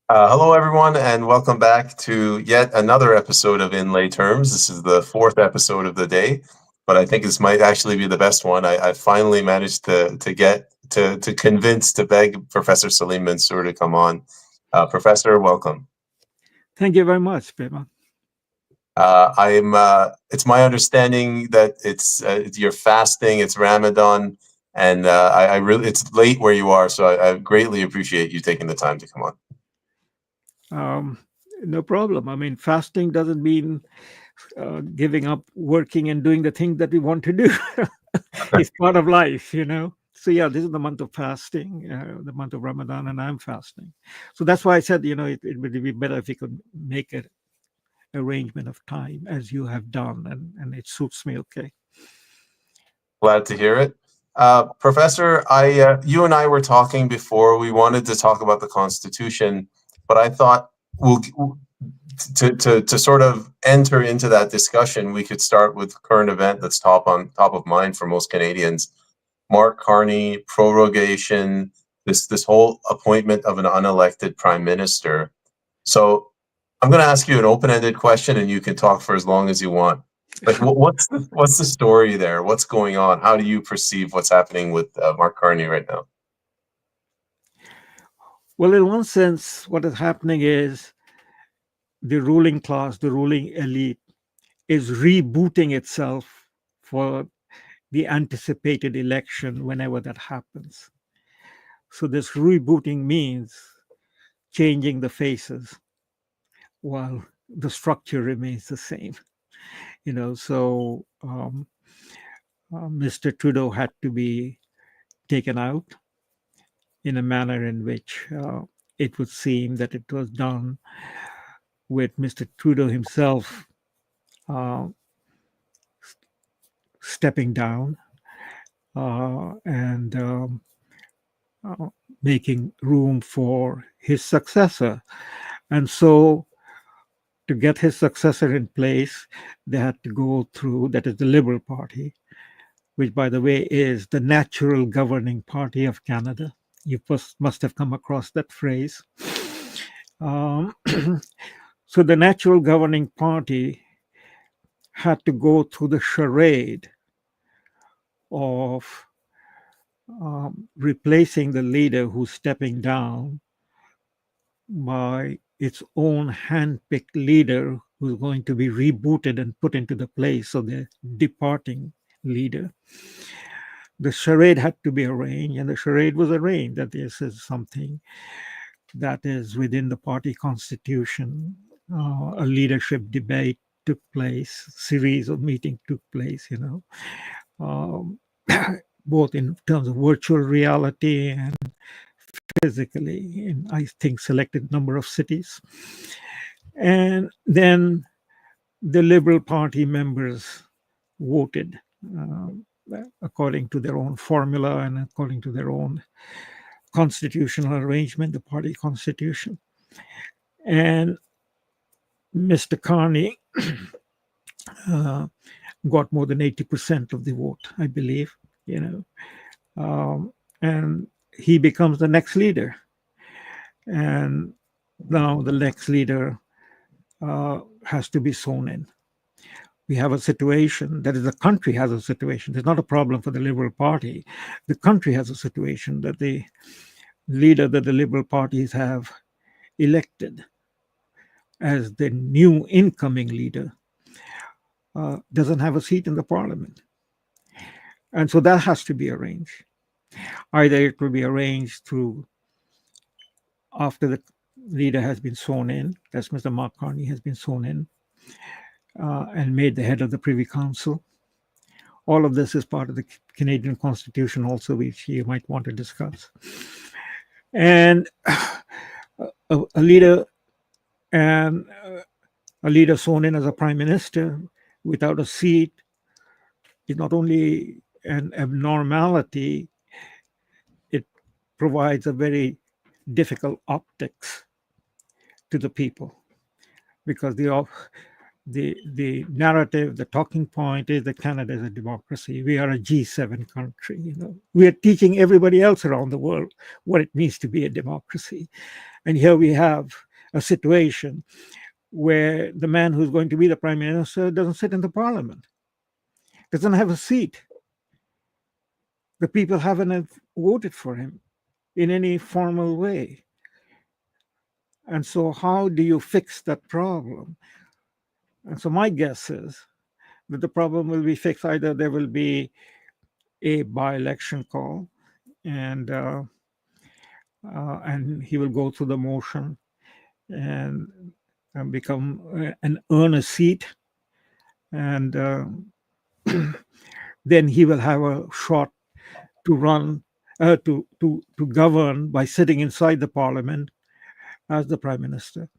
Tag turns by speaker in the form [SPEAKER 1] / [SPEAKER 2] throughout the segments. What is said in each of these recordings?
[SPEAKER 1] Hello, everyone, and welcome back to yet another episode of In Lay Terms. This is the fourth episode of the day, but I think this might actually be the best one. I finally managed to convince to beg Professor Salim Mansur to come on. Professor, welcome.
[SPEAKER 2] Thank you very much, Pema.
[SPEAKER 1] I'm. It's my understanding that you're fasting. It's Ramadan, and I really it's late where you are, so I greatly appreciate you taking the time to come on.
[SPEAKER 2] Um, no problem. I mean, fasting doesn't mean giving up working and doing the things that we want to do. It's part of life. So yeah, this is the month of fasting, the month of Ramadan, and I'm fasting. So that's why I said, it would be better if we could make an arrangement of time as you have done, and it suits me okay.
[SPEAKER 1] Glad to hear it. Professor, you and I were talking before. We wanted to talk about the Constitution, but I thought we'll, to sort of enter into that discussion, we could start with current event that's top of mind for most Canadians. Mark Carney, prorogation, this whole appointment of an unelected prime minister. So I'm going to ask you an open-ended question, and you can talk for as long as you want. Like, what's the story there? What's going on? How do you perceive what's happening with Mark Carney right now?
[SPEAKER 2] Well, in one sense, what is happening is the ruling class, the ruling elite, is rebooting itself for the anticipated election whenever that happens. So this rebooting means changing the faces while the structure remains the same. Mr. Trudeau had to be taken out in a manner in which it would seem that it was done with Mr. Trudeau himself uh, stepping down and making room for his successor. And so, to get his successor in place, they had to go through, that is the Liberal Party, which, by the way, is the natural governing party of Canada. You must have come across that phrase. Um, so, the natural governing party had to go through the charade of replacing the leader who's stepping down by its own hand-picked leader who's going to be rebooted and put into the place of the departing leader. The charade had to be arranged, and the charade was arranged that this is something that is within the party constitution. A leadership debate took place, series of meetings took place, um, both in terms of virtual reality and physically in, I think, selected number of cities. And then the Liberal Party members voted according to their own formula and according to their own constitutional arrangement, the party constitution. And Mr. Carney uh, got more than 80% of the vote, I believe, and he becomes the next leader. And now the next leader has to be sworn in. We have a situation, that is, the country has a situation. It's not a problem for the Liberal Party. The country has a situation that the leader that the Liberal parties have elected as the new incoming leader doesn't have a seat in the parliament. And so that has to be arranged. Either it will be arranged through after the leader has been sworn in, that's Mr. Mark Carney has been sworn in and made the head of the Privy Council. All of this is part of the Canadian Constitution also, which you might want to discuss. And a leader and a leader sworn in as a prime minister without a seat is not only an abnormality, it provides a very difficult optics to the people because the narrative, the talking point is that Canada is a democracy. We are a G7 country. We are teaching everybody else around the world what it means to be a democracy. And here we have a situation where the man who's going to be the prime minister doesn't sit in the parliament, doesn't have a seat. The people haven't voted for him in any formal way. And so, how do you fix that problem? And so, my guess is that the problem will be fixed. Either there will be a by-election call, and he will go through the motion and become and earn a seat, and then he will have a shot to run to govern by sitting inside the parliament as the prime minister,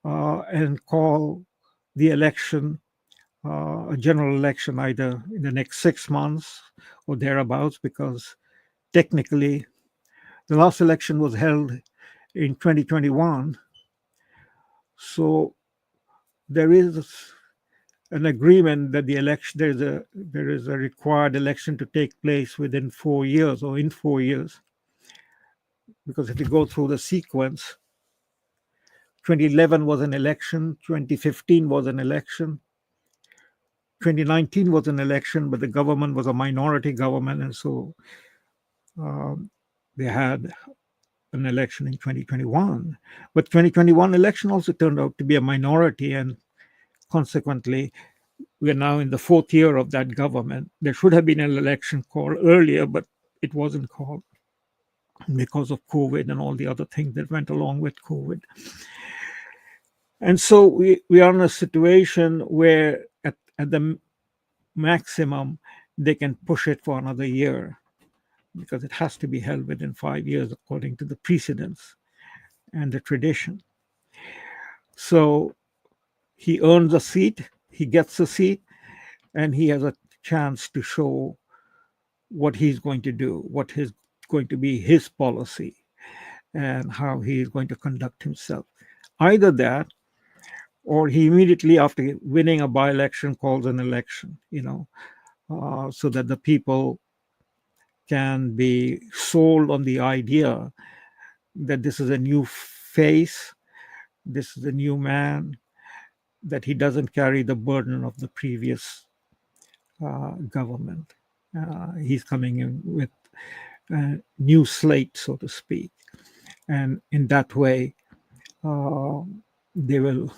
[SPEAKER 2] and call the election a general election either in the next 6 months or thereabouts, because technically the last election was held in 2021. So there is an agreement that the election there is a required election to take place within 4 years or in 4 years, because if you go through the sequence, 2011 was an election, 2015 was an election, 2019 was an election, but the government was a minority government, and so they had an election in 2021. But 2021 election also turned out to be a minority, and consequently, we are now in the 4th year of that government. There should have been an election called earlier, but it wasn't called because of COVID and all the other things that went along with COVID. And so we are in a situation where at the maximum, they can push it for another year, because it has to be held within 5 years according to the precedents and the tradition. So he earns a seat, he gets a seat, and he has a chance to show what he's going to do, what is going to be his policy, and how he is going to conduct himself. Either that, or he immediately after winning a by-election calls an election, so that the people can be sold on the idea that this is a new face, this is a new man, that he doesn't carry the burden of the previous government. He's coming in with a new slate, so to speak. And in that way, they will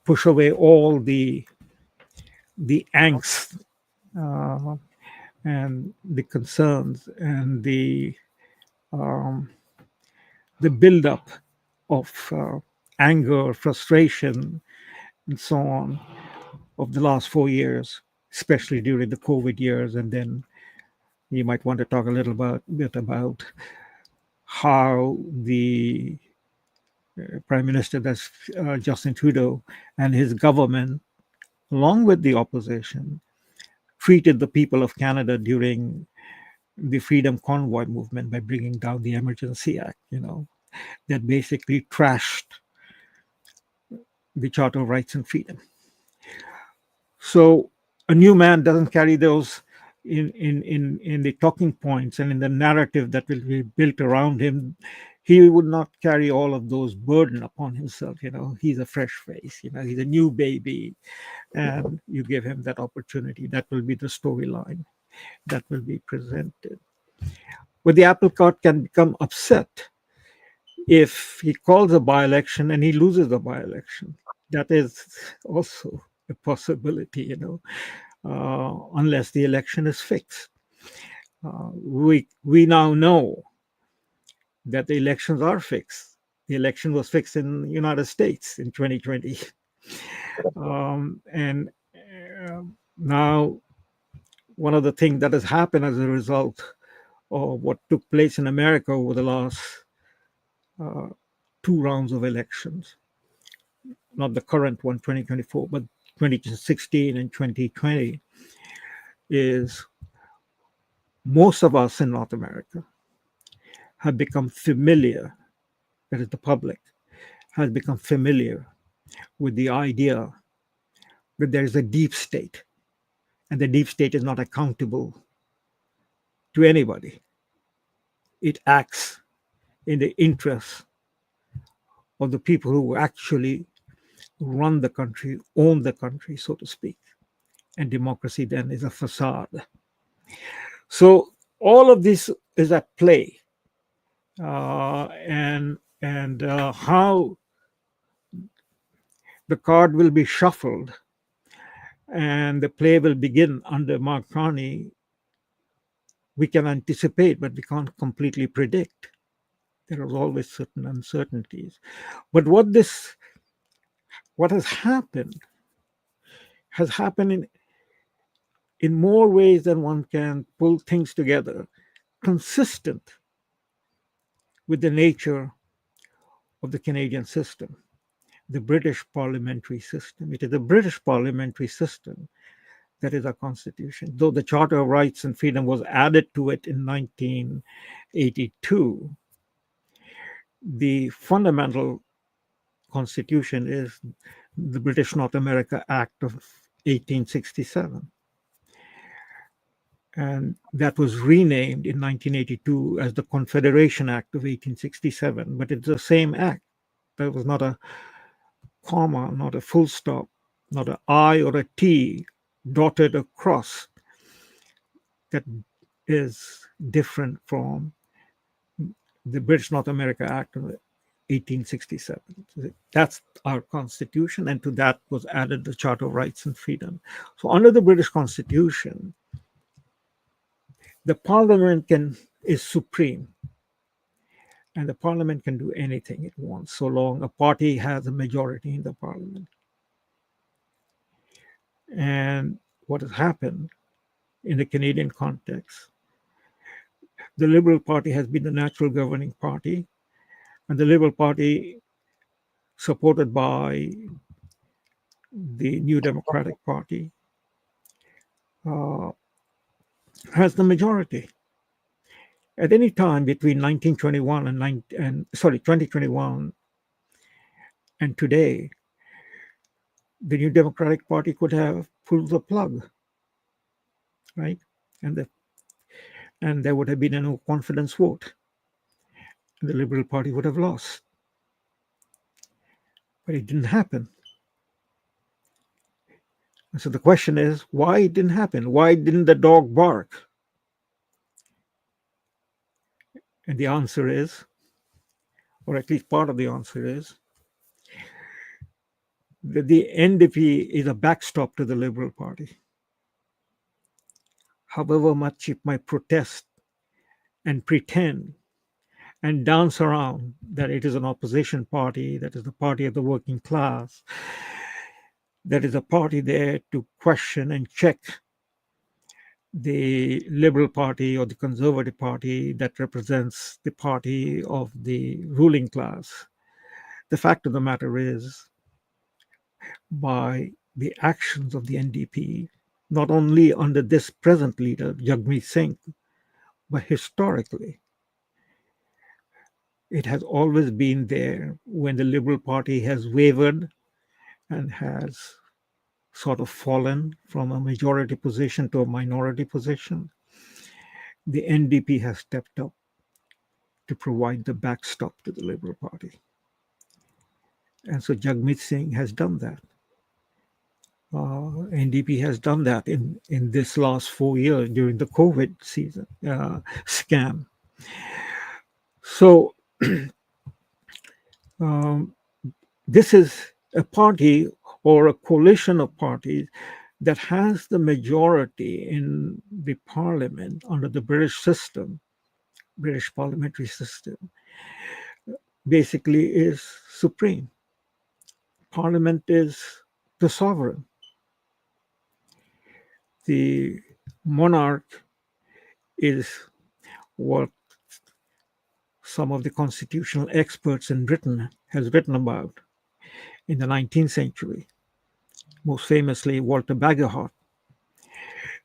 [SPEAKER 2] push away all the angst and the concerns and the buildup of anger, frustration, and so on of the last 4 years, especially during the COVID years. And then you might want to talk a little bit about how the Prime Minister, that's Justin Trudeau, and his government, along with the opposition, treated the people of Canada during the Freedom Convoy movement by bringing down the Emergency Act, that basically trashed the Charter of Rights and Freedom. So a new man doesn't carry those in the talking points and in the narrative that will be built around him. He would not carry all of those burden upon himself. He's a fresh face. He's a new baby, and you give him that opportunity. That will be the storyline that will be presented. But the apple cart can become upset if he calls a by-election and he loses the by-election. That is also a possibility, unless the election is fixed. We now know that the elections are fixed. The election was fixed in the United States in 2020. And now one of the things that has happened as a result of what took place in America over the last 2 rounds of elections, not the current one, 2024, but 2016 and 2020, is most of us in North America have become familiar, that is the public, has become familiar with the idea that there is a deep state, and the deep state is not accountable to anybody. It acts in the interests of the people who actually run the country, own the country, so to speak. And democracy then is a facade. So all of this is at play, and how the card will be shuffled and the play will begin under Mark Carney, we can anticipate, but we can't completely predict. There are always certain uncertainties. But what has happened in more ways than one can pull things together, consistent with the nature of the Canadian system, the British parliamentary system. It is the British parliamentary system that is our constitution. Though the Charter of Rights and Freedom was added to it in 1982, the fundamental constitution is the British North America Act of 1867. And that was renamed in 1982 as the Confederation Act of 1867, but it's the same act. There was not a comma, not a full stop, not an I or a T dotted across that is different from the British North America Act of 1867. That's our constitution, and to that was added the Charter of Rights and Freedom. So under the British Constitution, the Parliament is supreme, and the Parliament can do anything it wants so long a party has a majority in the Parliament. And what has happened in the Canadian context, the Liberal Party has been the natural governing party, and the Liberal Party, supported by the New Democratic Party, has the majority. At any time between 1921 and 2021 and today, the New Democratic Party could have pulled the plug, right? And there would have been a no confidence vote. The Liberal Party would have lost. But it didn't happen. And so the question is, why it didn't happen? Why didn't the dog bark? And the answer is, or at least part of the answer is, that the NDP is a backstop to the Liberal Party. However much it might protest and pretend and dance around that it is an opposition party, that is the party of the working class, that is a party there to question and check the Liberal Party or the Conservative Party that represents the party of the ruling class. The fact of the matter is, by the actions of the NDP, not only under this present leader, Jagmeet Singh, but historically, it has always been there when the Liberal Party has wavered and has sort of fallen from a majority position to a minority position. The NDP has stepped up to provide the backstop to the Liberal Party. And so Jagmeet Singh has done that. NDP has done that in this last 4 years during the COVID season scam. So this is a party or a coalition of parties that has the majority in the parliament under the British system, British parliamentary system, basically is supreme. Parliament is the sovereign. The monarch is what some of the constitutional experts in Britain has written about in the 19th century, most famously Walter Bagehot.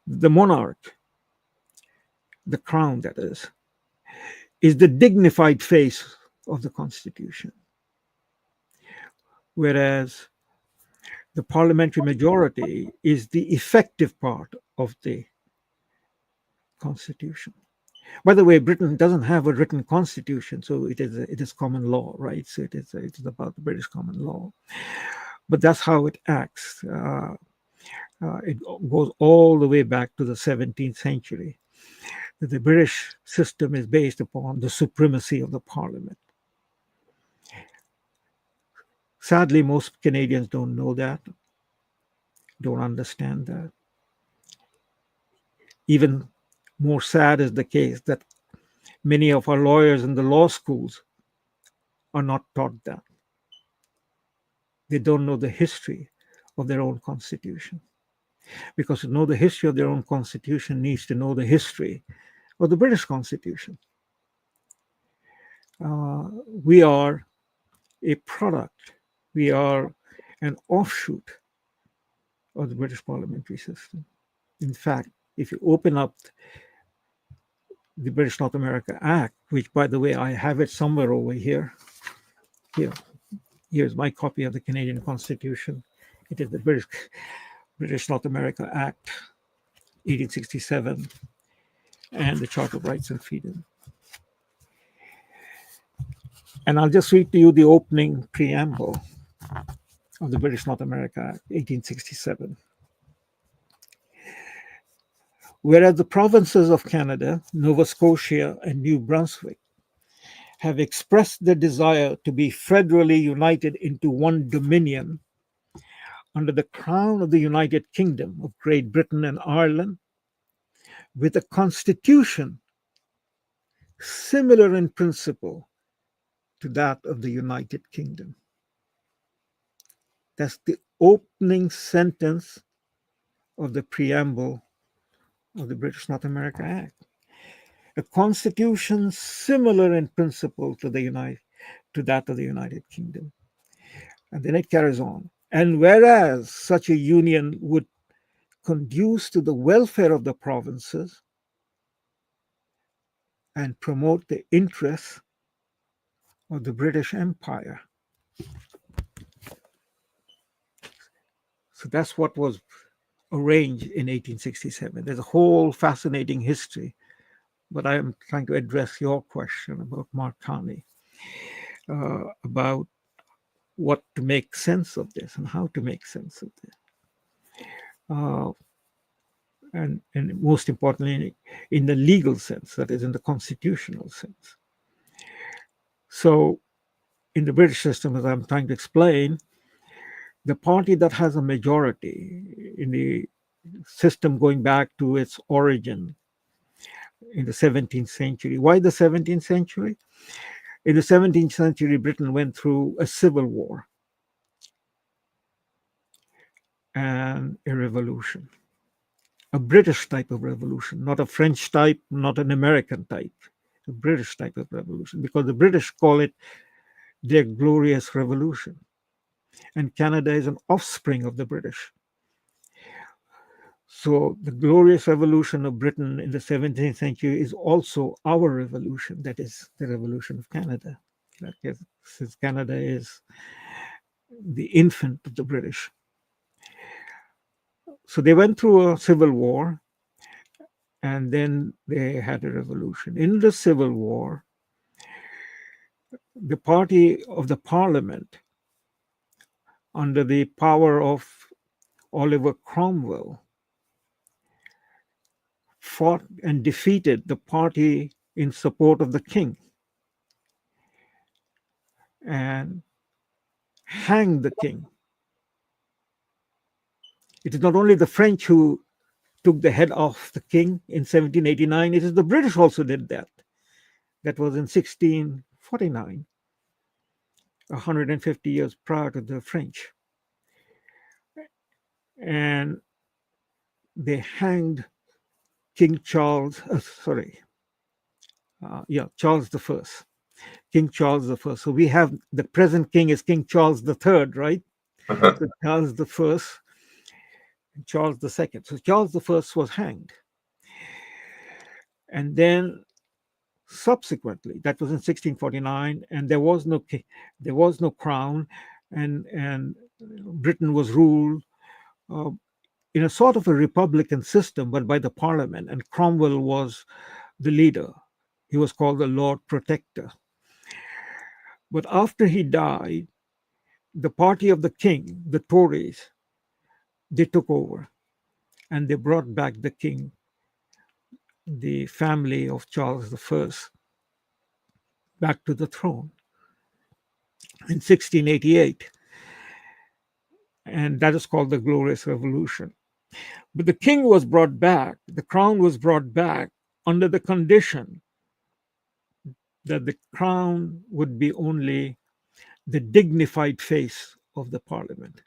[SPEAKER 2] The monarch, the crown that is the dignified face of the Constitution. Whereas The parliamentary majority is the effective part of the constitution. By the way, Britain doesn't have a written constitution, so it is common law, right? So it is about the British common law, but that's how it acts. It goes all the way back to the 17th century. The British system is based upon the supremacy of the Parliament. Sadly, most Canadians don't know that, don't understand that. Even more sad is the case that many of our lawyers in the law schools are not taught that. They don't know the history of their own constitution. Because to know the history of their own constitution needs to know the history of the British Constitution. We are a product, we are an offshoot of the British parliamentary system. In fact, if you open up the British North America Act, which, by the way, I have it somewhere over here. Here's my copy of the Canadian Constitution. It is the British North America Act, 1867, and the Charter of Rights and Freedom. And I'll just read to you the opening preamble of the British North America Act, 1867. Whereas the provinces of Canada, Nova Scotia, and New Brunswick have expressed their desire to be federally united into one dominion under the crown of the United Kingdom of Great Britain and Ireland, with a constitution similar in principle to that of the United Kingdom. That's the opening sentence of the preamble of the British North America Act. A constitution similar in principle to that of the United Kingdom. And then it carries on. And whereas such a union would conduce to the welfare of the provinces and promote the interests of the British Empire. So that's what was arranged in 1867. There's a whole fascinating history, but I am trying to address your question about Mark Carney, about what to make sense of this and how to make sense of this. And most importantly, in the legal sense, that is, in the constitutional sense. So in the British system, as I'm trying to explain, the party that has a majority in the system going back to its origin in the 17th century. Why the 17th century? In the 17th century, Britain went through a civil war and a revolution. A British type of revolution, not a French type, not an American type, a British type of revolution, because the British call it their glorious revolution. And Canada is an offspring of the British. So the glorious revolution of Britain in the 17th century is also our revolution, that is the revolution of Canada. Since Canada is the infant of the British. So they went through a civil war, and then they had a revolution. In the civil war, the party of the Parliament, under the power of Oliver Cromwell, fought and defeated the party in support of the king and hanged the king. It is not only the French who took the head off the king in 1789, it is the British also did that. That was in 1649, 150 years prior to the French. And they hanged King Charles, Charles I, King Charles I. So we have the present king is King Charles III, right? So Charles I and Charles II. So Charles I was hanged. And then subsequently, that was in 1649, and there was no crown, and Britain was ruled uh, in a sort of a republican system, but by the parliament, and Cromwell was the leader. He was called the Lord Protector. But after he died, the party of the king, the Tories, they took over and they brought back the king, the family of Charles I, back to the throne in 1688. And that is called the Glorious Revolution. But the king was brought back, the crown was brought back under the condition that the crown would be only the dignified face of the parliament.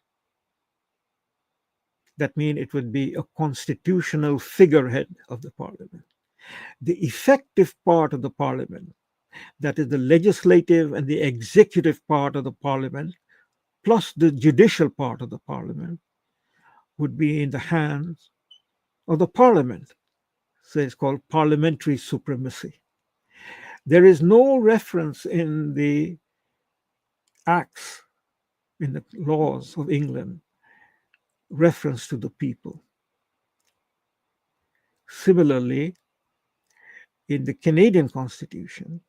[SPEAKER 2] That means it would be a constitutional figurehead of the parliament. The effective part of the parliament, that is the legislative and the executive part of the parliament, plus the judicial part of the parliament, would be in the hands of the parliament. So it's called parliamentary supremacy. There is no reference in the acts, in the laws of England, reference to the people. Similarly, in the Canadian Constitution,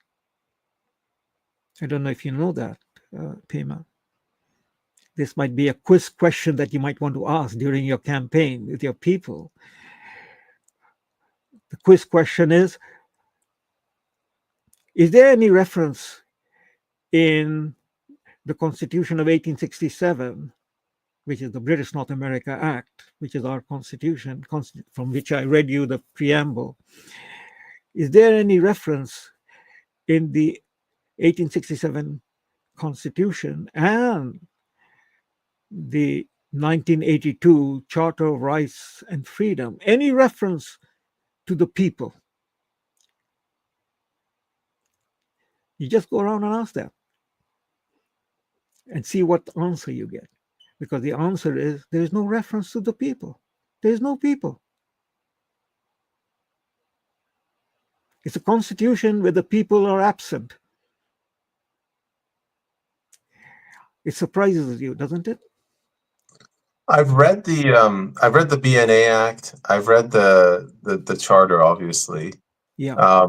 [SPEAKER 2] I don't know if you know that, Pema. This might be a quiz question that you might want to ask during your campaign with your people. The quiz question is there any reference in the Constitution of 1867, which is the British North America Act, which is our constitution, from which I read you the preamble? Is there any reference in the 1867 Constitution and the 1982 Charter of Rights and Freedom, any reference to the people? You just go around and ask that and see what answer you get. Because the answer is there is no reference to the people. There is no people. It's a constitution where the people are absent. It surprises you, doesn't it?
[SPEAKER 1] I've read the BNA Act. I've read the charter, obviously.
[SPEAKER 2] Yeah.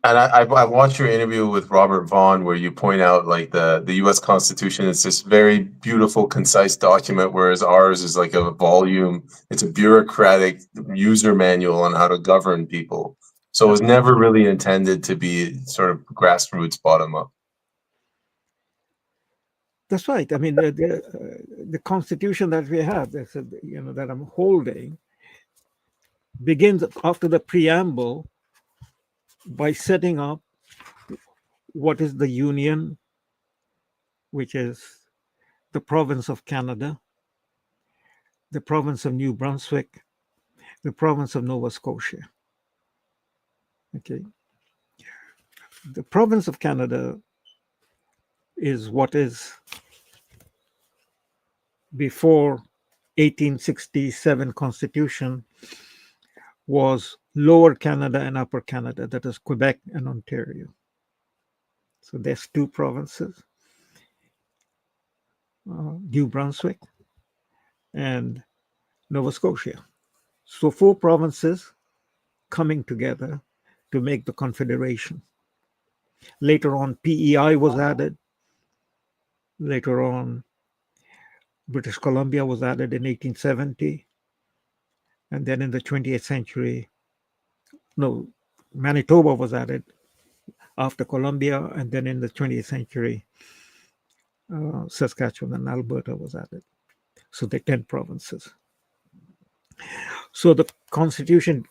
[SPEAKER 1] And I watched your interview with Robert Vaughn where you point out like the U.S. Constitution is this very beautiful, concise document, whereas ours is like a volume. It's a bureaucratic user manual on how to govern people. So it was never really intended to be sort of grassroots, bottom up.
[SPEAKER 2] That's right. I mean, the Constitution that we have, that I'm holding, begins after the preamble by setting up what is the Union, which is the province of Canada, the province of New Brunswick, the province of Nova Scotia. Okay. The province of Canada is what is before 1867 Constitution was Lower Canada and Upper Canada, that is Quebec and Ontario. So there's two provinces, New Brunswick and Nova Scotia. So 4 provinces coming together to make the Confederation. Later on, PEI was added. Later on, British Columbia was added in 1870. And then in the 20th century, Manitoba was added after Columbia. And then in the 20th century, Saskatchewan and Alberta was added. So they're 10 provinces. So the Constitution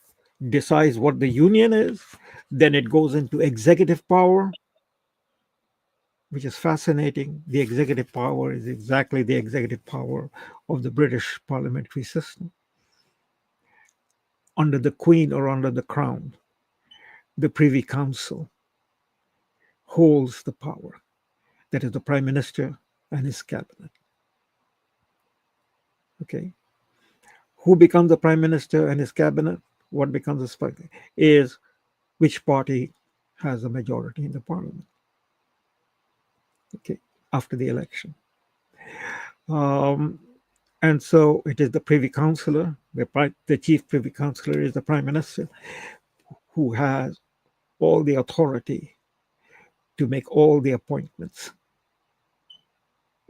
[SPEAKER 2] decides what the Union is. Then it goes into executive power, which is fascinating. The executive power is exactly the executive power of the British parliamentary system. Under the Queen or under the Crown, the Privy Council holds the power. That is the Prime Minister and his cabinet. Okay. Who becomes the Prime Minister and his cabinet? What becomes the Speaker is which party has a majority in the parliament. Okay, after the election. Um, and so it is the Privy Councillor, the Chief Privy Councillor is the Prime Minister, who has all the authority to make all the appointments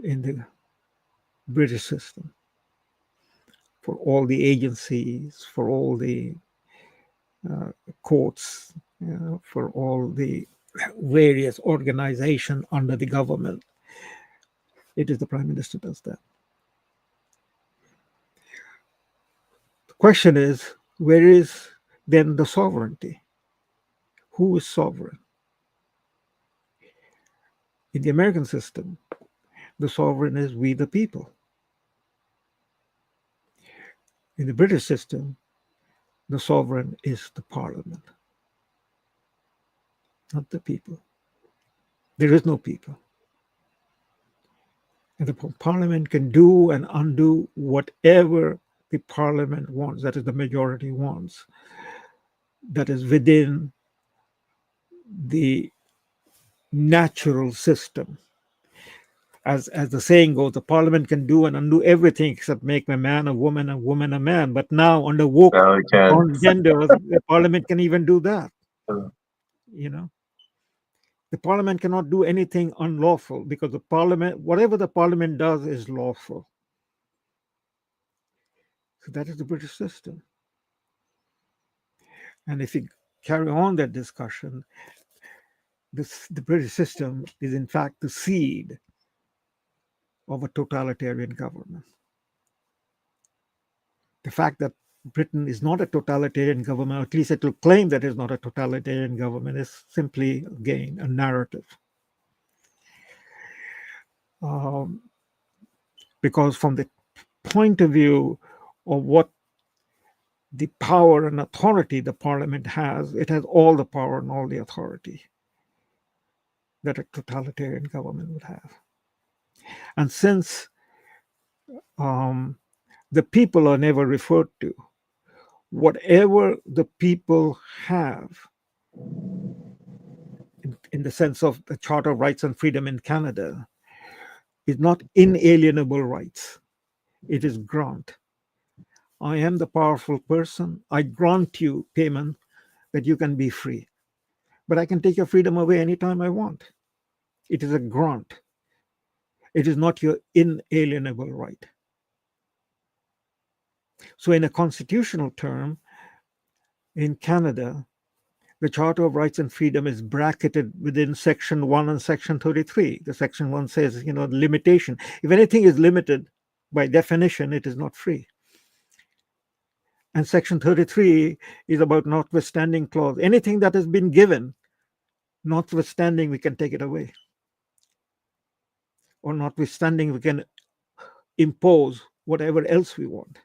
[SPEAKER 2] in the British system for all the agencies, for all the courts, for all the various organizations under the government. It is the Prime Minister does that. The question is, where is then the sovereignty? Who is sovereign? In the American system, the sovereign is we the people. In the British system, the sovereign is the parliament, not the people. There is no people. And the parliament can do and undo whatever the parliament wants, that is, the majority wants, that is within the natural system. As the saying goes, the parliament can do and undo everything except make a man a woman, a woman a man. But now, under woke
[SPEAKER 1] No, we can.
[SPEAKER 2] on gender, the parliament can even do that. You know, the parliament cannot do anything unlawful because the parliament, whatever the parliament does, is lawful. So that is the British system. And if you carry on that discussion, the British system is in fact the seed of a totalitarian government. The fact that Britain is not a totalitarian government, or at least it will claim that it's not a totalitarian government, is simply, again, a narrative. Because from the point of view of what the power and authority the parliament has, it has all the power and all the authority that a totalitarian government would have. And since the people are never referred to, whatever the people have, in the sense of the Charter of Rights and Freedom in Canada, is not inalienable rights. It is grant. I am the powerful person. I grant you payment that you can be free. But I can take your freedom away anytime I want. It is a grant. It is not your inalienable right. So in a constitutional term, in Canada, the Charter of Rights and Freedom is bracketed within Section 1 and Section 33. The Section 1 says, limitation. If anything is limited, by definition, it is not free. And Section 33 is about notwithstanding clause. Anything that has been given, notwithstanding, we can take it away. Or notwithstanding, we can impose whatever else we want.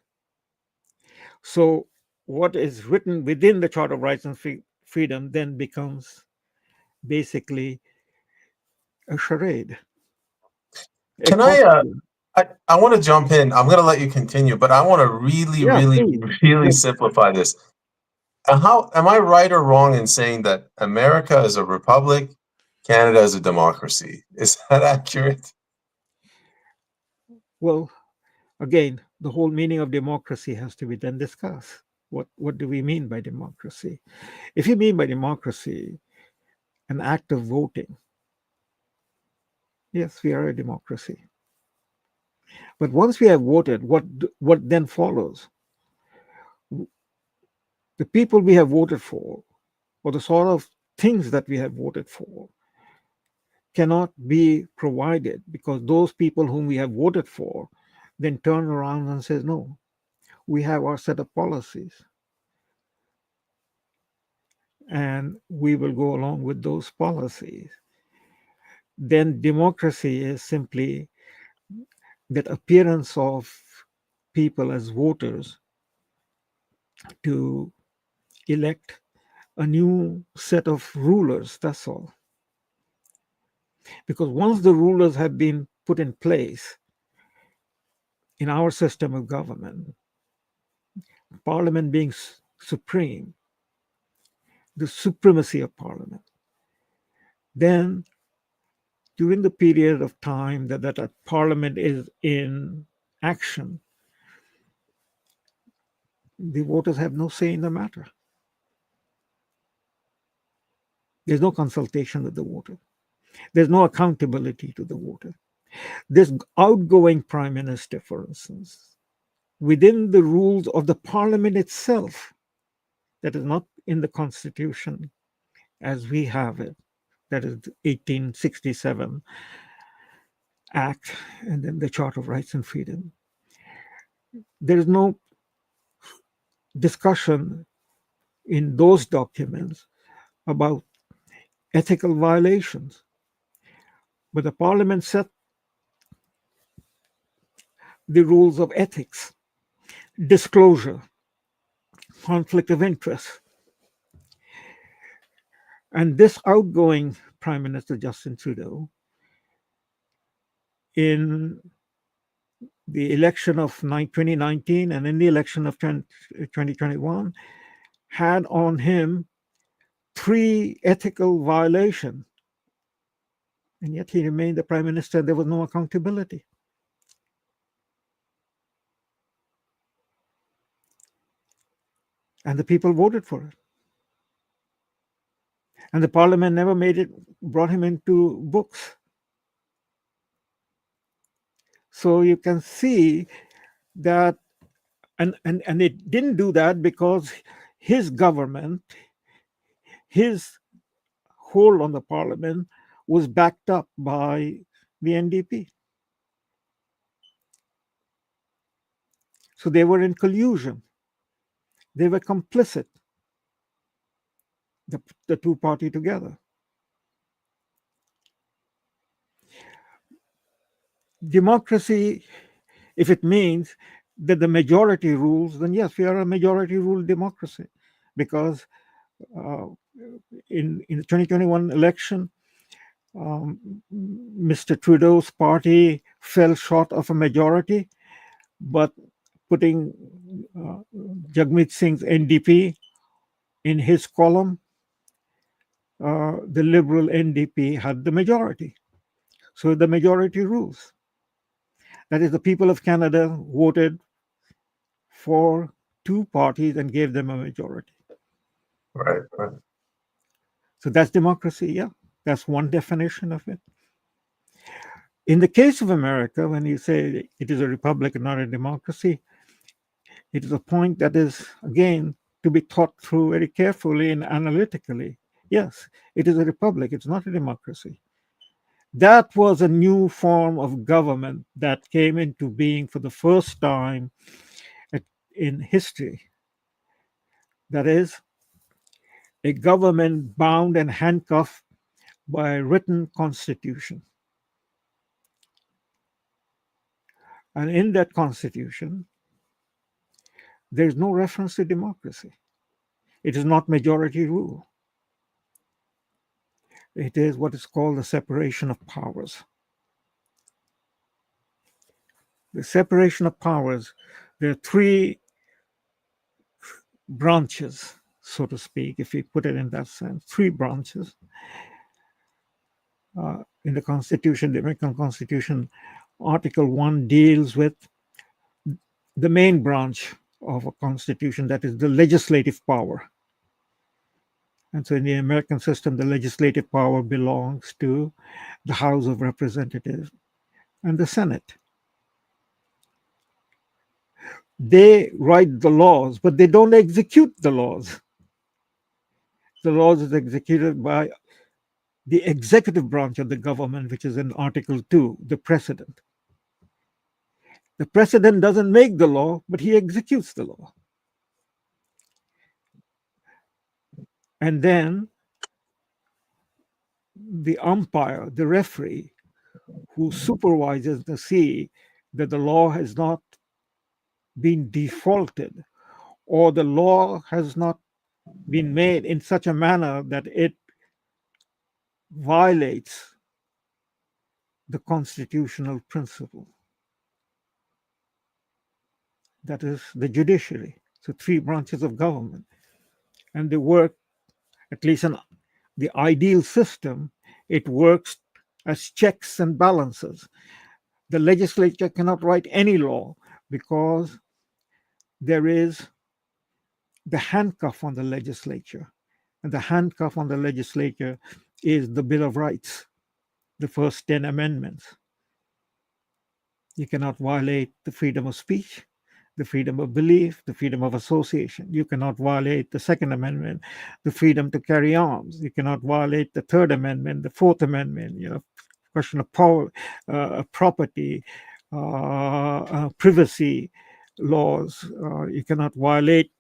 [SPEAKER 2] So what is written within the Charter of Rights and Freedom then becomes basically a charade.
[SPEAKER 1] Can I want to jump in. I'm going to let you continue, but I want to really simplify this. How am I right or wrong in saying that America is a republic, Canada is a democracy? Is that accurate?
[SPEAKER 2] Well, again, the whole meaning of democracy has to be then discussed. What do we mean by democracy? If you mean by democracy an act of voting, yes, we are a democracy. But once we have voted, what then follows? The people we have voted for, or the sort of things that we have voted for, cannot be provided because those people whom we have voted for then turn around and says, no, we have our set of policies and we will go along with those policies. Then democracy is simply that appearance of people as voters to elect a new set of rulers, that's all. Because once the rulers have been put in place in our system of government, Parliament being supreme, the supremacy of Parliament, then during the period of time that a parliament is in action, the voters have no say in the matter. There's no consultation with the voter. There's no accountability to the voter. This outgoing prime minister, for instance, within the rules of the parliament itself, that is not in the constitution as we have it, that is the 1867 Act and then the Charter of Rights and Freedom. There is no discussion in those documents about ethical violations. But the parliament set the rules of ethics, disclosure, conflict of interest. And this outgoing Prime Minister, Justin Trudeau, in the election of 2019 and in the election of 2021, had on him 3 ethical violations. And yet he remained the Prime Minister. There was no accountability. And the people voted for it. And the parliament never brought him into books. So you can see that, and it didn't do that because his government, his hold on the parliament was backed up by the NDP. So they were in collusion. They were complicit, the two party together. Democracy, if it means that the majority rules, then yes, we are a majority rule democracy, because in the 2021 election, Mr. Trudeau's party fell short of a majority, but putting Jagmeet Singh's NDP in his column, the Liberal NDP had the majority. So the majority rules. That is, the people of Canada voted for 2 parties and gave them a majority.
[SPEAKER 1] Right.
[SPEAKER 2] So that's democracy, yeah. That's one definition of it. In the case of America, when you say it is a republic and not a democracy, it is a point that is, again, to be thought through very carefully and analytically. Yes, it is a republic, it's not a democracy. That was a new form of government that came into being for the first time in history. That is, a government bound and handcuffed by a written constitution. And in that constitution, there is no reference to democracy. It is not majority rule. It is what is called the separation of powers. The separation of powers, there are 3 branches, so to speak, if we put it in that sense, 3 branches. In the Constitution, the American Constitution, Article 1 deals with the main branch of a constitution, that is the legislative power. And so in the American system, the legislative power belongs to the House of Representatives and the Senate. They write the laws, but they don't execute the laws. The laws is executed by the executive branch of the government, which is in Article 2, the president. The president doesn't make the law, but he executes the law. And then the umpire, the referee, who supervises to see that the law has not been defaulted, or the law has not been made in such a manner that it violates the constitutional principle. That is the judiciary. So 3 branches of government. And they work, at least in the ideal system, it works as checks and balances. The legislature cannot write any law because there is the handcuff on the legislature. And the handcuff on the legislature is the Bill of Rights, the first 10 amendments. You cannot violate the freedom of speech, the freedom of belief, the freedom of association. You cannot violate the Second Amendment, the freedom to carry arms. You cannot violate the Third Amendment, the Fourth Amendment, question of power, property, privacy laws. You cannot violate,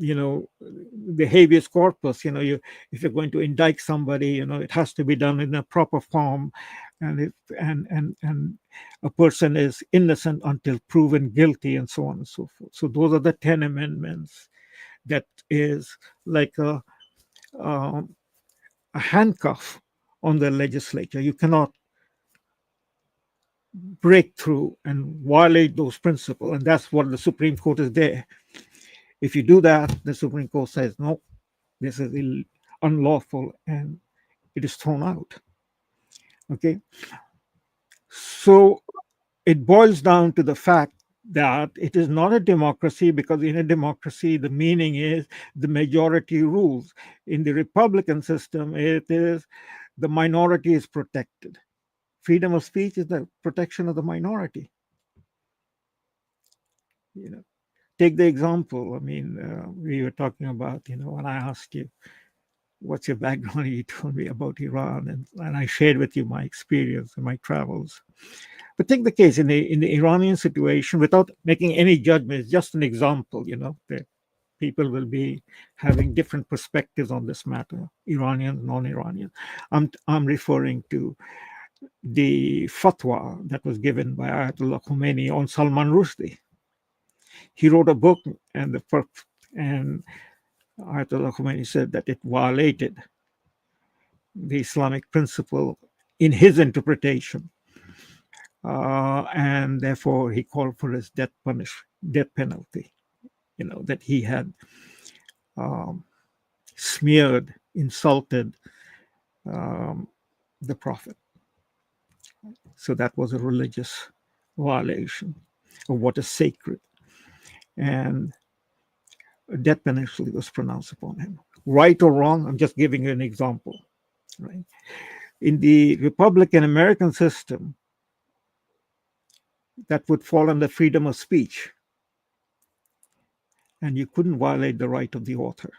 [SPEAKER 2] the habeas corpus. If you're going to indict somebody, it has to be done in a proper form, and if and a person is innocent until proven guilty, and so on and so forth. So those are the 10 amendments. That is like a handcuff on the legislature. You cannot break through and violate those principles, and that's what the Supreme Court is there. If you do that, the Supreme Court says, no, this is unlawful, and it is thrown out. Okay? So it boils down to the fact that it is not a democracy, because in a democracy, the meaning is the majority rules. In the Republican system, it is the minority is protected. Freedom of speech is the protection of the minority. Take the example. We were talking about, when I asked you, what's your background? You told me about Iran, and I shared with you my experience and my travels. But take the case in the Iranian situation, without making any judgment, it's just an example, that people will be having different perspectives on this matter, Iranian, non-Iranian. I'm referring to the fatwa that was given by Ayatollah Khomeini on Salman Rushdie. He wrote a book, and Ayatollah Khomeini said that it violated the Islamic principle in his interpretation, and therefore he called for his death penalty. That he had smeared, insulted the Prophet. So that was a religious violation of what is sacred, and a death penalty was pronounced upon him. Right or wrong, I'm just giving you an example. Right? In the Republican American system, that would fall under freedom of speech, and you couldn't violate the right of the author.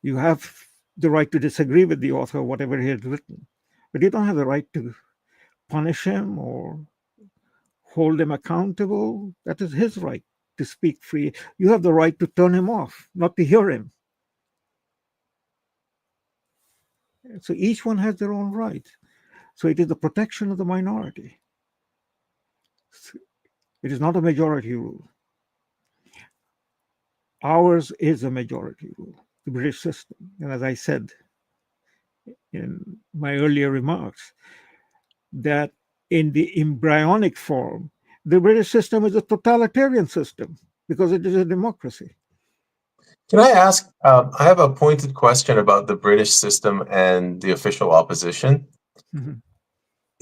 [SPEAKER 2] You have the right to disagree with the author, whatever he had written, but you don't have the right to punish him or hold him accountable. That is his right to speak free. You have the right to turn him off, not to hear him. So each one has their own right. So it is the protection of the minority. It is not a majority rule. Ours is a majority rule, the British system. And as I said in my earlier remarks, that in the embryonic form, the British system is a totalitarian system because it is a democracy.
[SPEAKER 1] Can I ask, I have a pointed question about the British system and the official opposition.
[SPEAKER 2] Mm-hmm.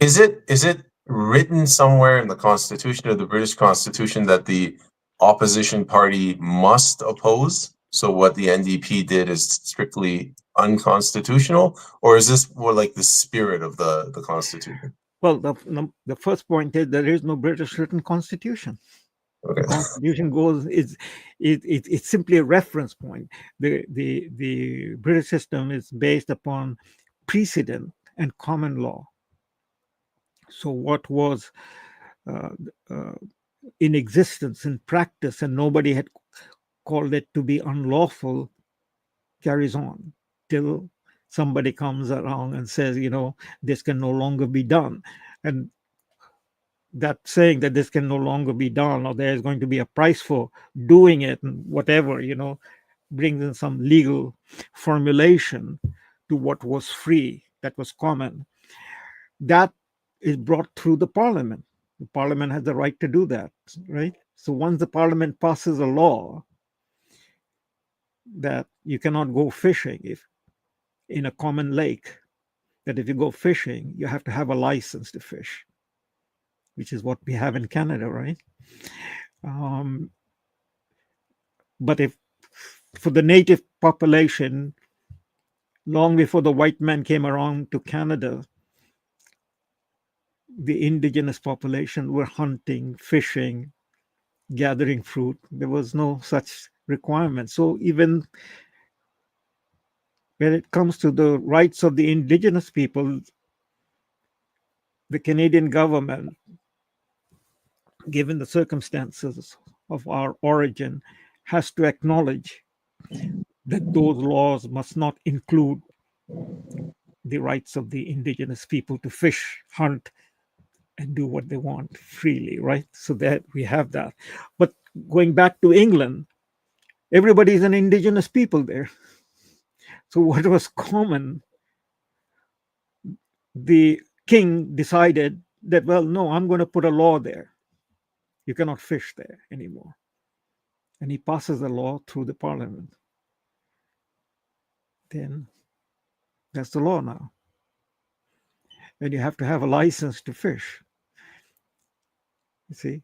[SPEAKER 1] Is it written somewhere in the Constitution, or the British Constitution, that the opposition party must oppose? So what the NDP did is strictly unconstitutional, or is this more like the spirit of the Constitution?
[SPEAKER 2] Well, the first point is there is no British written constitution.
[SPEAKER 1] Okay.
[SPEAKER 2] The Constitution it's simply a reference point. The British system is based upon precedent and common law. So what was in existence, in practice, and nobody had called it to be unlawful, carries on till somebody comes around and says, this can no longer be done. And that saying that this can no longer be done, or there's going to be a price for doing it, and whatever, brings in some legal formulation to what was free, that was common. That is brought through the Parliament. The Parliament has the right to do that, right? So once the Parliament passes a law that you cannot go fishing, if in a common lake, that if you go fishing, you have to have a license to fish, which is what we have in Canada, right? Um, but if for the native population, long before the white man came around to Canada, the indigenous population were hunting, fishing, gathering fruit. There was no such requirement. So even when it comes to the rights of the indigenous people, the Canadian government, given the circumstances of our origin, has to acknowledge that those laws must not include the rights of the indigenous people to fish, hunt, and do what they want freely, right? So that we have that. But going back to England, everybody is an indigenous people there. So what was common, the king decided that, well, no, I'm going to put a law there. You cannot fish there anymore. And he passes a law through the parliament. Then that's the law now. And you have to have a license to fish. You see?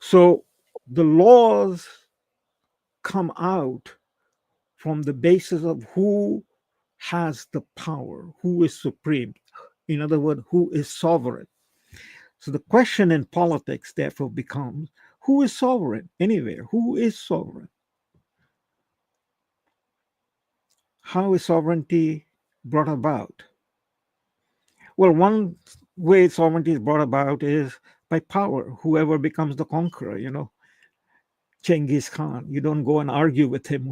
[SPEAKER 2] So the laws come out from the basis of who has the power, who is supreme. In other words, who is sovereign. So the question in politics, therefore, becomes who is sovereign anywhere? Who is sovereign? How is sovereignty brought about? Well, one way sovereignty is brought about is by power. Whoever becomes the conqueror, Genghis Khan, you don't go and argue with him.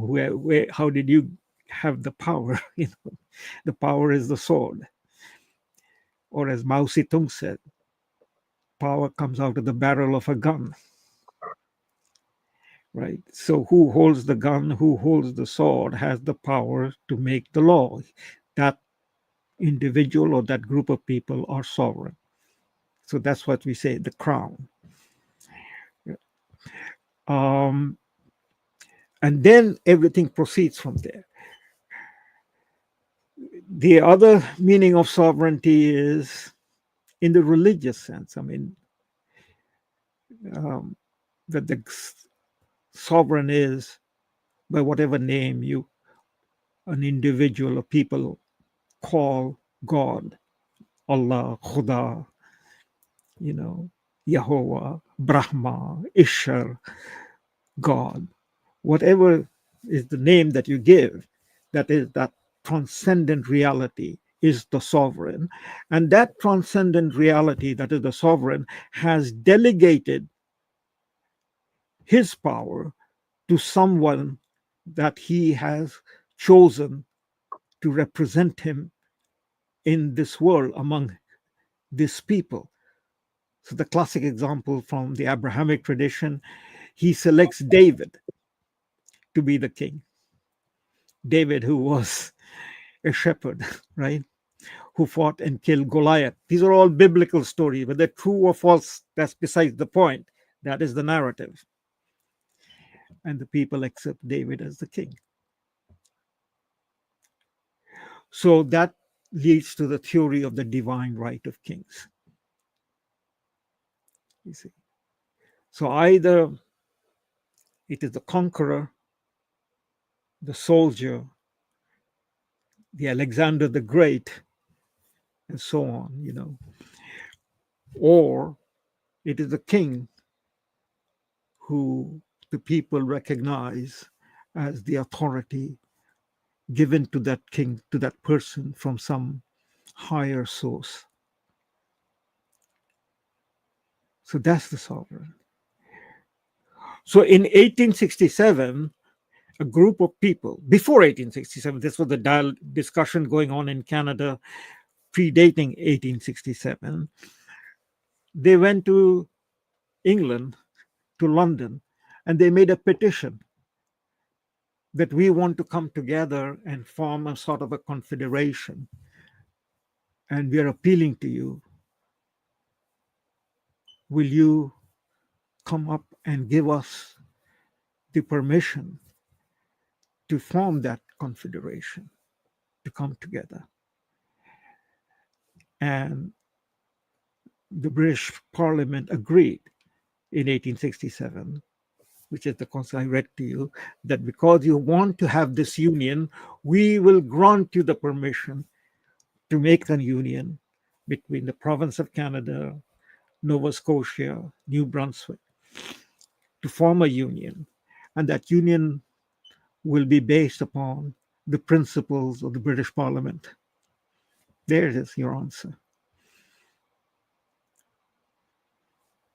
[SPEAKER 2] How did you have the power? The power is the sword. Or as Mao Zedong said, power comes out of the barrel of a gun. Right? So who holds the gun, who holds the sword, has the power to make the law. That individual or that group of people are sovereign. So that's what we say, the crown. And then everything proceeds from there. The other meaning of sovereignty is in the religious sense. I mean, that the sovereign is, by whatever name an individual or people call God, Allah, Khuda, Yehovah, Brahma, Ishar, God, whatever is the name that you give, that is that transcendent reality is the sovereign. And that transcendent reality, that is the sovereign, has delegated his power to someone that he has chosen to represent him in this world among this people. So the classic example from the Abrahamic tradition, he selects David to be the king. David, who was a shepherd, right? Who fought and killed Goliath. These are all biblical stories, whether true or false, that's besides the point. That is the narrative. And the people accept David as the king. So that leads to the theory of the divine right of kings. You see. So either it is the conqueror, the soldier, the Alexander the Great, and so on, or it is the king who the people recognize as the authority given to that king, to that person from some higher source. So that's the sovereign. So in 1867, a group of people, before 1867, this was the discussion going on in Canada predating 1867, they went to England, to London, and they made a petition that we want to come together and form a sort of a confederation. And we are appealing to you. Will you come up and give us the permission to form that confederation? to come together. And the British Parliament agreed in 1867, which is the constitution I read to you, that because you want to have this union, we will grant you the permission to make a union between the province of Canada, Nova Scotia, New Brunswick, to form a union. And that union will be based upon the principles of the British Parliament. There it is, your answer.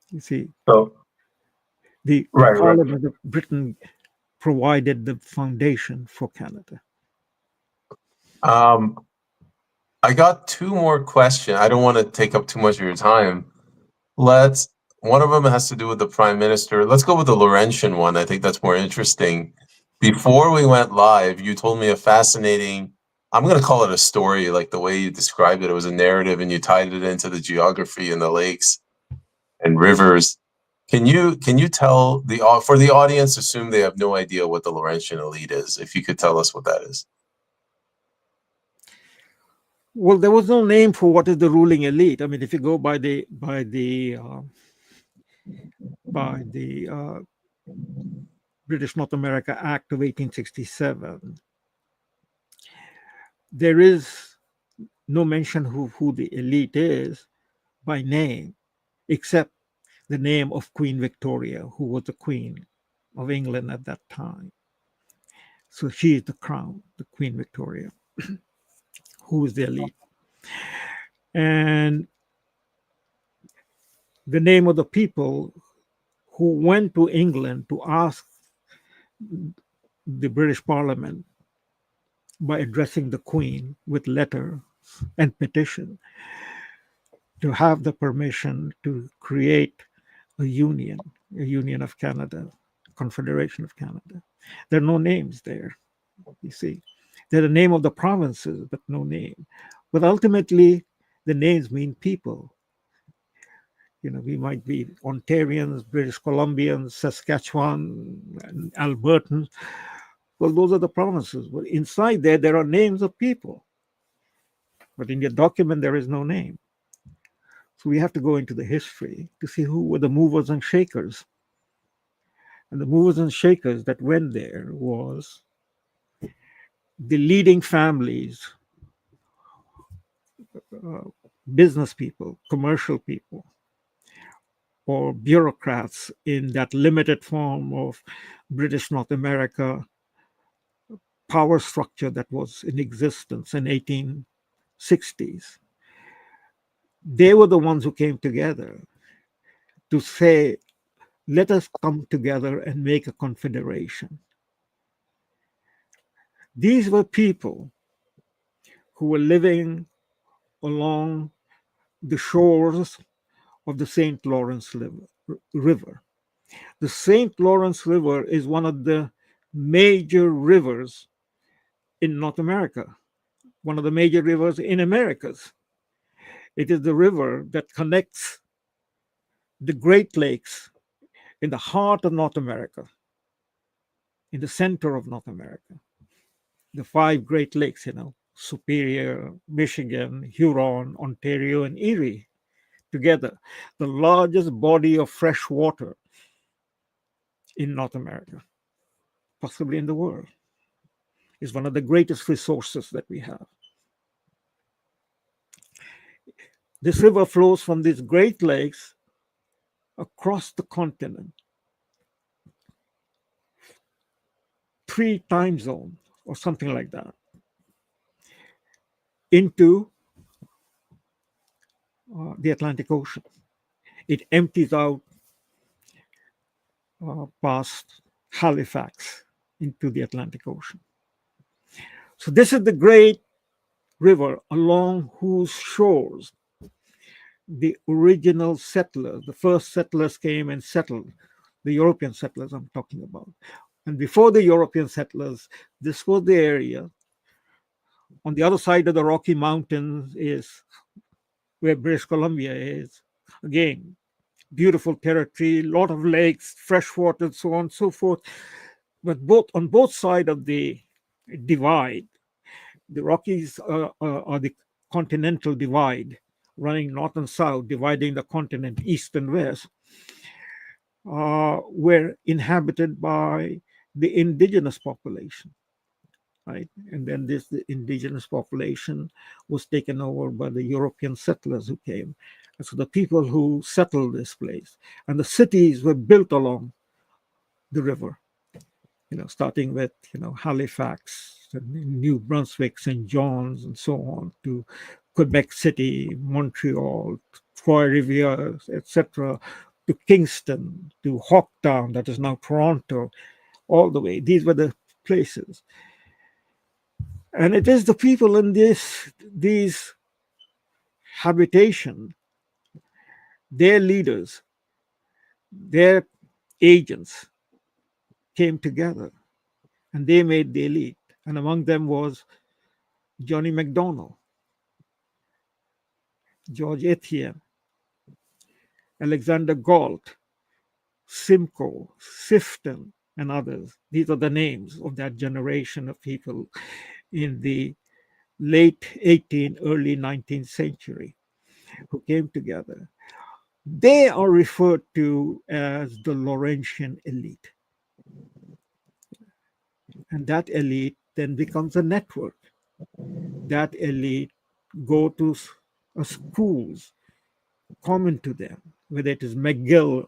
[SPEAKER 2] You see,
[SPEAKER 1] So
[SPEAKER 2] the
[SPEAKER 1] right.
[SPEAKER 2] Parliament of Britain provided the foundation for Canada.
[SPEAKER 1] I got two more questions. I don't want to take up too much of your time. One of them has to do with the Prime Minister. Let's go with the Laurentian one. I think that's more interesting. Before we went live, you told me a fascinating, I'm going to call it a story, like the way you described it. It was a narrative and you tied it into the geography and the lakes and rivers. Can you tell for the audience, assume they have no idea what the Laurentian Elite is, if you could tell us what that is?
[SPEAKER 2] Well, there was no name for what is the ruling elite. I mean, if you go by the British North America Act of 1867, there is no mention who the elite is by name, except the name of Queen Victoria, who was the Queen of England at that time. So she is the crown, the Queen Victoria, who is the elite. And the name of the people who went to England to ask the British Parliament by addressing the Queen with letter and petition to have the permission to create a union of Canada, Confederation of Canada. There are no names there, you see. They're the name of the provinces, but no name. But ultimately, the names mean people. You know, we might be Ontarians, British Columbians, Saskatchewan, and Albertans. Well, those are the provinces. But inside there are names of people. But in the document, there is no name. So we have to go into the history to see who were the movers and shakers. And the movers and shakers that went there was the leading families, business people, commercial people, or bureaucrats in that limited form of British North America power structure that was in existence in 1860s. They were the ones who came together to say, let us come together and make a confederation. These were people who were living along the shores of the St. Lawrence River. The St. Lawrence River is one of the major rivers in North America, one of the major rivers in Americas. It is the river that connects the Great Lakes in the heart of North America, in the center of North America. The 5 Great Lakes, Superior, Michigan, Huron, Ontario, and Erie together, the largest body of fresh water in North America, possibly in the world. Is one of the greatest resources that we have. This river flows from these Great Lakes across the continent, 3 time zones or something like that, into the Atlantic Ocean. It empties out past Halifax into the Atlantic Ocean. So this is the great river along whose shores the original settlers, the first settlers came and settled, the European settlers I'm talking about. And before the European settlers, this was the area. On the other side of the Rocky Mountains is where British Columbia is. Again, beautiful territory, a lot of lakes, fresh water, so on and so forth. But on both sides of the divide, The Rockies are the continental divide, running north and south, dividing the continent east and west, were inhabited by the indigenous population, right? And then the indigenous population was taken over by the European settlers who came. And so the people who settled this place, and the cities were built along the river, starting with, Halifax, and New Brunswick, St. John's, and so on, to Quebec City, Montreal, Trois-Rivières, etc., to Kingston, to Hawktown, that is now Toronto, all the way. These were the places. And it is the people in these habitation, their leaders, their agents came together and they made the elite. And among them was Johnny MacDonald, George Etienne, Alexander Galt, Simcoe, Sifton, and others. These are the names of that generation of people in the late 18th, early 19th century who came together. They are referred to as the Laurentian elite. And that elite then becomes a network. That elite go to schools common to them, whether it is McGill,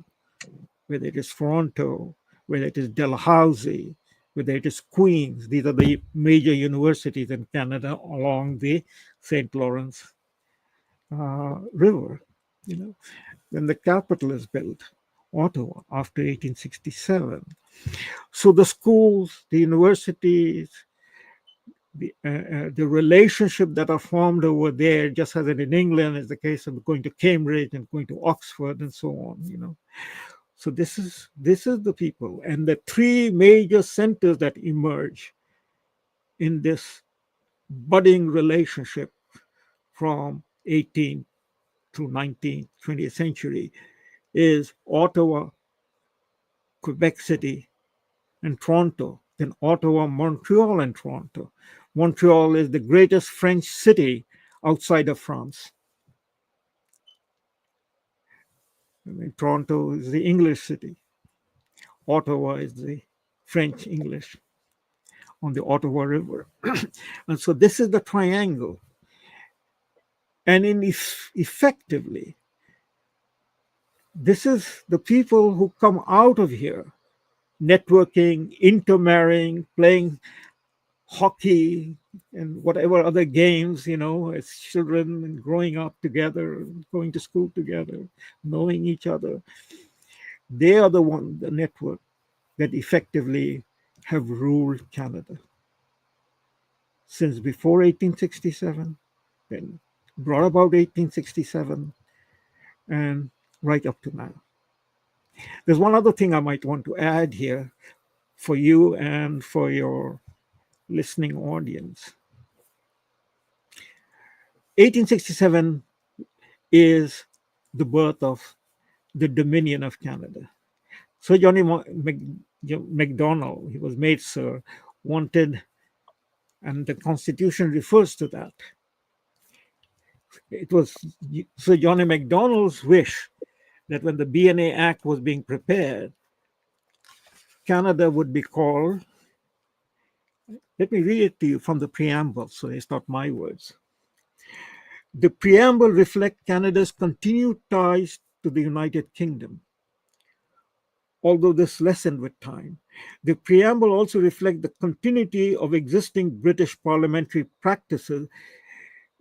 [SPEAKER 2] whether it is Toronto, whether it is Dalhousie, whether it is Queen's. These are the major universities in Canada along the St. Lawrence River. Then the capital is built, Ottawa, after 1867. So the schools, the universities, the relationship that are formed over there, just as in England, is the case of going to Cambridge and going to Oxford and so on. So this is the people, and the three major centers that emerge in this budding relationship from 18th through 19th, 20th century is Ottawa, Quebec City, and Toronto. Then Ottawa, Montreal, and Toronto. Montreal is the greatest French city outside of France. Toronto is the English city. Ottawa is the French English on the Ottawa River. And so this is the triangle. And effectively, this is the people who come out of here, networking, intermarrying, playing hockey and whatever other games, as children, and growing up together, going to school together, knowing each other. They are the network that effectively have ruled Canada since before 1867, then brought about 1867, and right up to now. There's one other thing I might want to add here for you and for your listening audience. 1867 is the birth of the Dominion of Canada. Sir Johnny MacDonald, he was made Sir, wanted, and the Constitution refers to that. It was Sir Johnny MacDonald's wish that when the BNA Act was being prepared, Canada would be called, let me read it to you from the preamble, so it's not my words. The preamble reflects Canada's continued ties to the United Kingdom, although this lessened with time. The preamble also reflects the continuity of existing British parliamentary practices,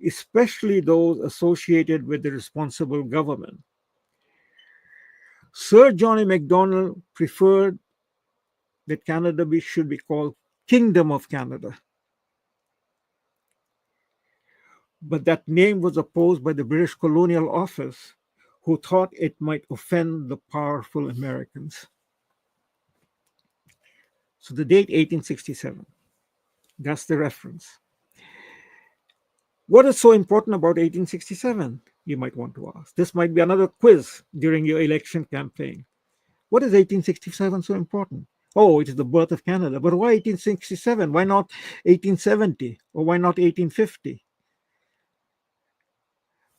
[SPEAKER 2] especially those associated with the responsible government. Sir Johnny MacDonald preferred that Canada should be called Kingdom of Canada. But that name was opposed by the British Colonial Office, who thought it might offend the powerful Americans. So the date 1867, that's the reference. What is so important about 1867? You might want to ask. This might be another quiz during your election campaign. What is 1867 so important? Oh, it is the birth of Canada. But why 1867? Why not 1870? Or why not 1850?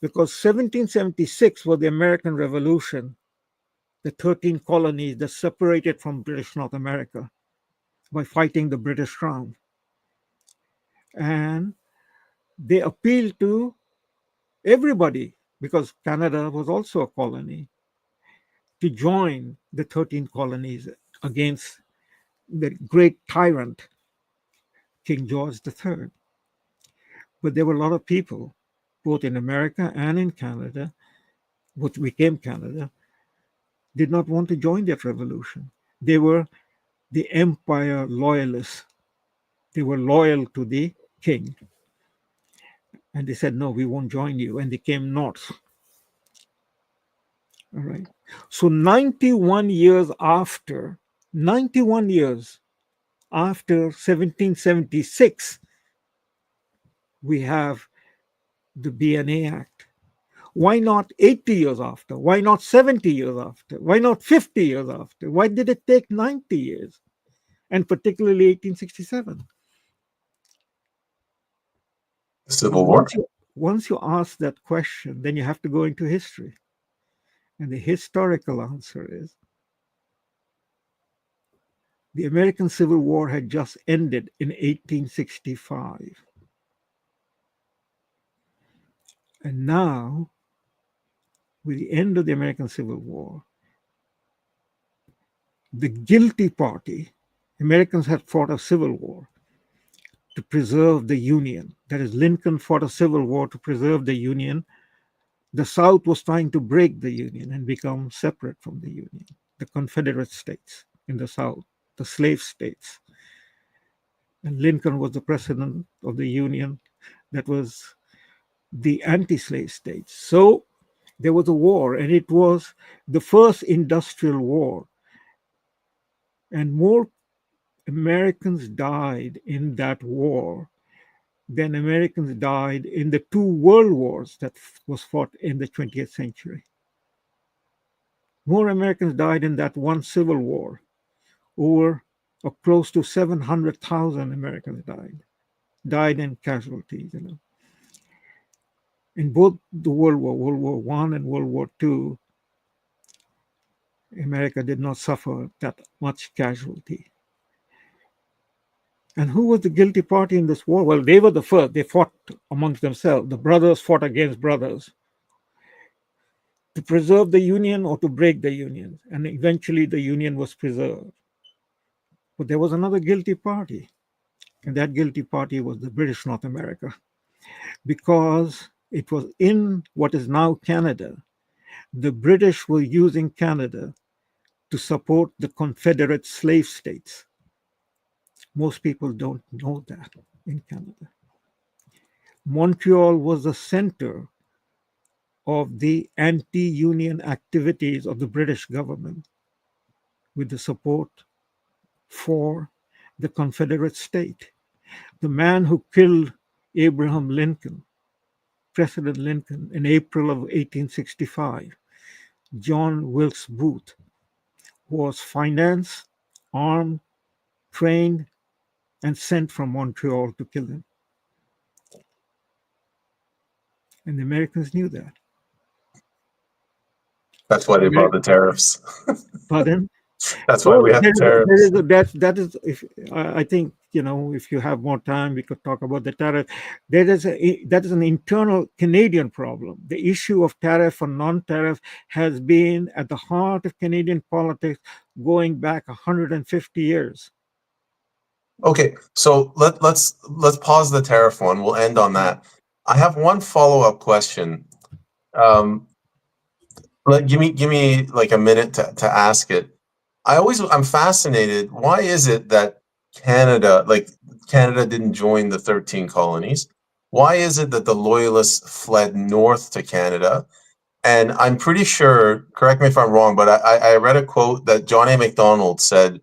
[SPEAKER 2] Because 1776 was the American Revolution, the 13 colonies that separated from British North America by fighting the British Crown. And they appealed to everybody, because Canada was also a colony, to join the 13 colonies against the great tyrant, King George III. But there were a lot of people, both in America and in Canada, what became Canada, did not want to join that revolution. They were the empire loyalists. They were loyal to the king. And they said, no, we won't join you. And they came north. All right. So 91 years after 1776, we have the BNA Act. Why not 80 years after? Why not 70 years after? Why not 50 years after? Why did it take 90 years? And particularly 1867. Now,
[SPEAKER 1] Civil War.
[SPEAKER 2] once you ask that question, then you have to go into history. And the historical answer is the American Civil War had just ended in 1865. And now, with the end of the American Civil War, the guilty party, Americans had fought a civil war to preserve the Union. That is, Lincoln fought a civil war to preserve the Union. The South was trying to break the Union and become separate from the Union. The Confederate States in the South, the slave states. And Lincoln was the president of the Union that was the anti-slave states. So there was a war, and it was the first industrial war. And more Americans died in that war than Americans died in the two world wars that was fought in the 20th century. More Americans died in that one civil war. Over or close to 700,000 Americans died in casualties. In both the World War I and World War II, America did not suffer that much casualty. And who was the guilty party in this war? Well, they were the first. They fought amongst themselves. The brothers fought against brothers to preserve the Union or to break the Union. And eventually the Union was preserved. But there was another guilty party. And that guilty party was the British North America. Because it was in what is now Canada. The British were using Canada to support the Confederate slave states. Most people don't know that in Canada. Montreal was the center of the anti-union activities of the British government with the support for the Confederate state. The man who killed Abraham Lincoln, President Lincoln, in April of 1865, John Wilkes Booth, was financed, armed, trained, and sent from Montreal to kill him. And the Americans knew that.
[SPEAKER 1] That's why they brought the tariffs.
[SPEAKER 2] Pardon?
[SPEAKER 1] That's why we have the tariffs.
[SPEAKER 2] That is, if I think, if you have more time, we could talk about the tariff. That is an internal Canadian problem. The issue of tariff or non-tariff has been at the heart of Canadian politics going back 150 years.
[SPEAKER 1] Okay, so let's pause the tariff one. We'll end on that. I have one follow-up question. Give me like a minute to ask it. I'm fascinated. Why is it that Canada didn't join the 13 colonies? Why is it that the Loyalists fled north to Canada? And I'm pretty sure, correct me if I'm wrong, but I read a quote that John A. Macdonald said,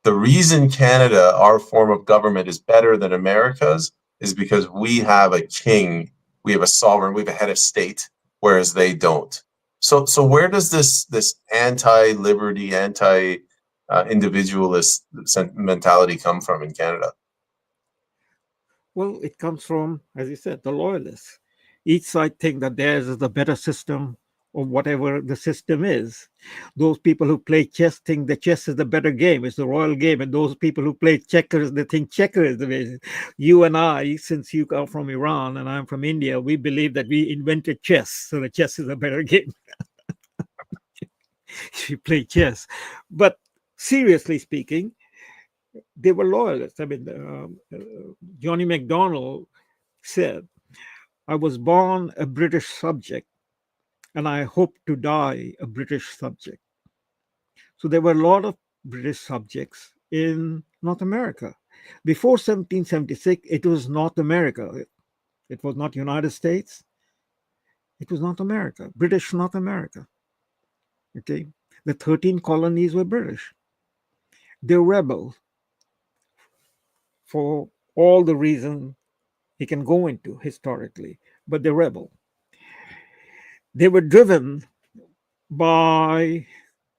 [SPEAKER 1] the reason Canada, our form of government, is better than America's is because we have a king, we have a sovereign, we have a head of state, whereas they don't. So where does this anti-liberty, individualist mentality come from in Canada?
[SPEAKER 2] Well, it comes from, as you said, the loyalists. Each side think that theirs is the better system or whatever the system is. Those people who play chess think the chess is the better game, it's the royal game. And those people who play checkers, they think checker is the way. You and I, since you are from Iran and I'm from India, we believe that we invented chess. So the chess is a better game if you play chess. But seriously speaking, they were loyalists. I mean, Johnny MacDonald said, I was born a British subject and I hope to die a British subject. So there were a lot of British subjects in North America. Before 1776, it was North America. It was not United States. It was North America, British North America. Okay. The 13 colonies were British. They rebelled for all the reasons he can go into historically, but they rebelled. They were driven by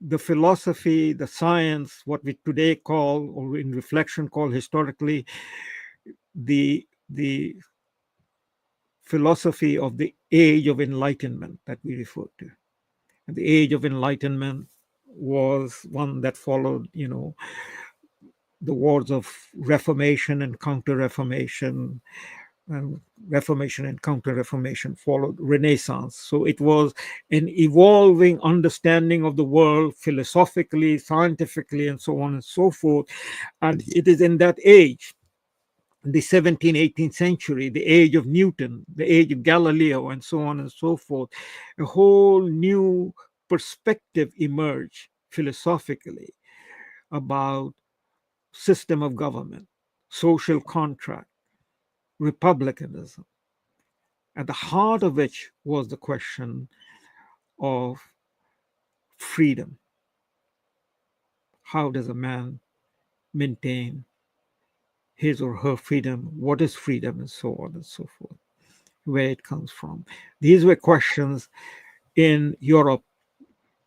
[SPEAKER 2] the philosophy, the science, what we today call, or in reflection call historically, the philosophy of the age of enlightenment that we refer to. And the age of enlightenment was one that followed, the wars of Reformation and Counter-Reformation, and Reformation and Counter-Reformation followed Renaissance. So it was an evolving understanding of the world philosophically, scientifically, and so on and so forth. And it is in that age, the 17th, 18th century, the age of Newton, the age of Galileo, and so on and so forth, a whole new perspective emerged philosophically about system of government, social contract, republicanism, at the heart of which was the question of freedom. How does a man maintain his or her freedom? What is freedom? And so on and so forth, where it comes from. These were questions in Europe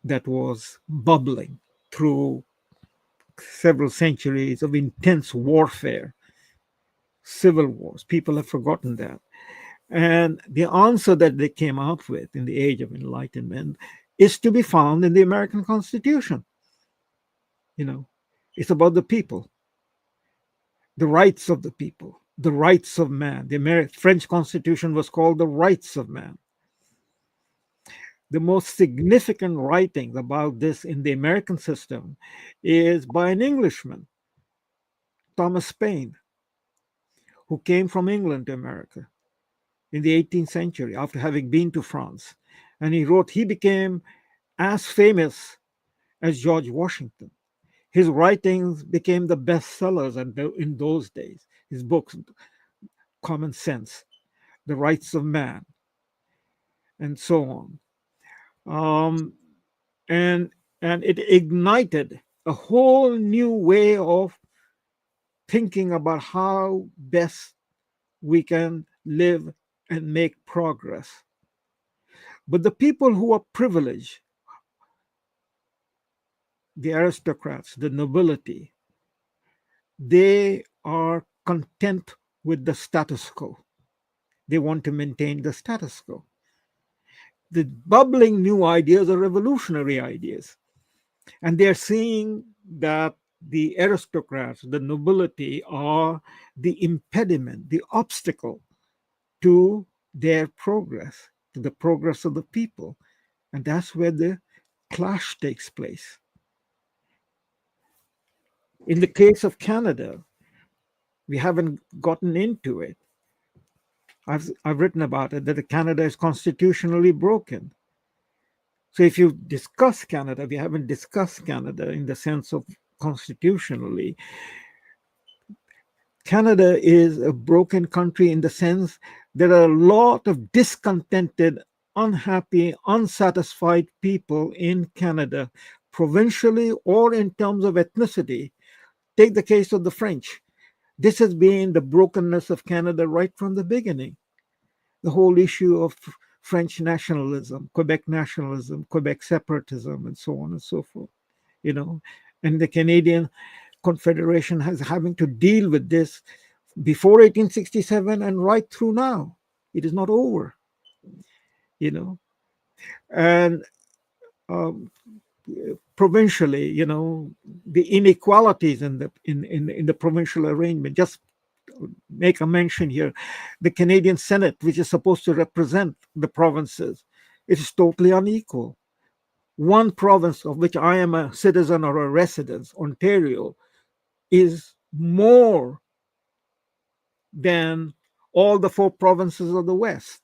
[SPEAKER 2] that was bubbling through several centuries of intense warfare, civil wars. People have forgotten that. And the answer that they came up with in the Age of Enlightenment is to be found in the American Constitution. It's about the people, the rights of the people, the rights of man. The French Constitution was called the Rights of Man. The most significant writings about this in the American system is by an Englishman, Thomas Paine, who came from England to America in the 18th century after having been to France. And he became as famous as George Washington. His writings became the bestsellers in those days. His books, Common Sense, The Rights of Man, and so on. And it ignited a whole new way of thinking about how best we can live and make progress. But the people who are privileged, the aristocrats, the nobility, they are content with the status quo. They want to maintain the status quo. The bubbling new ideas are revolutionary ideas. And they're seeing that the aristocrats, the nobility, are the impediment, the obstacle to their progress, to the progress of the people. And that's where the clash takes place. In the case of Canada, we haven't gotten into it. I've written about it, that Canada is constitutionally broken. So if you discuss Canada, we haven't discussed Canada in the sense of constitutionally. Canada is a broken country in the sense there are a lot of discontented, unhappy, unsatisfied people in Canada, provincially or in terms of ethnicity. Take the case of the French. This has been the brokenness of Canada right from the beginning. The whole issue of French nationalism, Quebec separatism, and so on and so forth. And the Canadian Confederation has having to deal with this before 1867 and right through now. It is not over, you know. And um, provincially, the inequalities in the provincial arrangement. Just make a mention here: the Canadian Senate, which is supposed to represent the provinces, it is totally unequal. One province of which I am a citizen or a resident, Ontario, is more than all the four provinces of the West.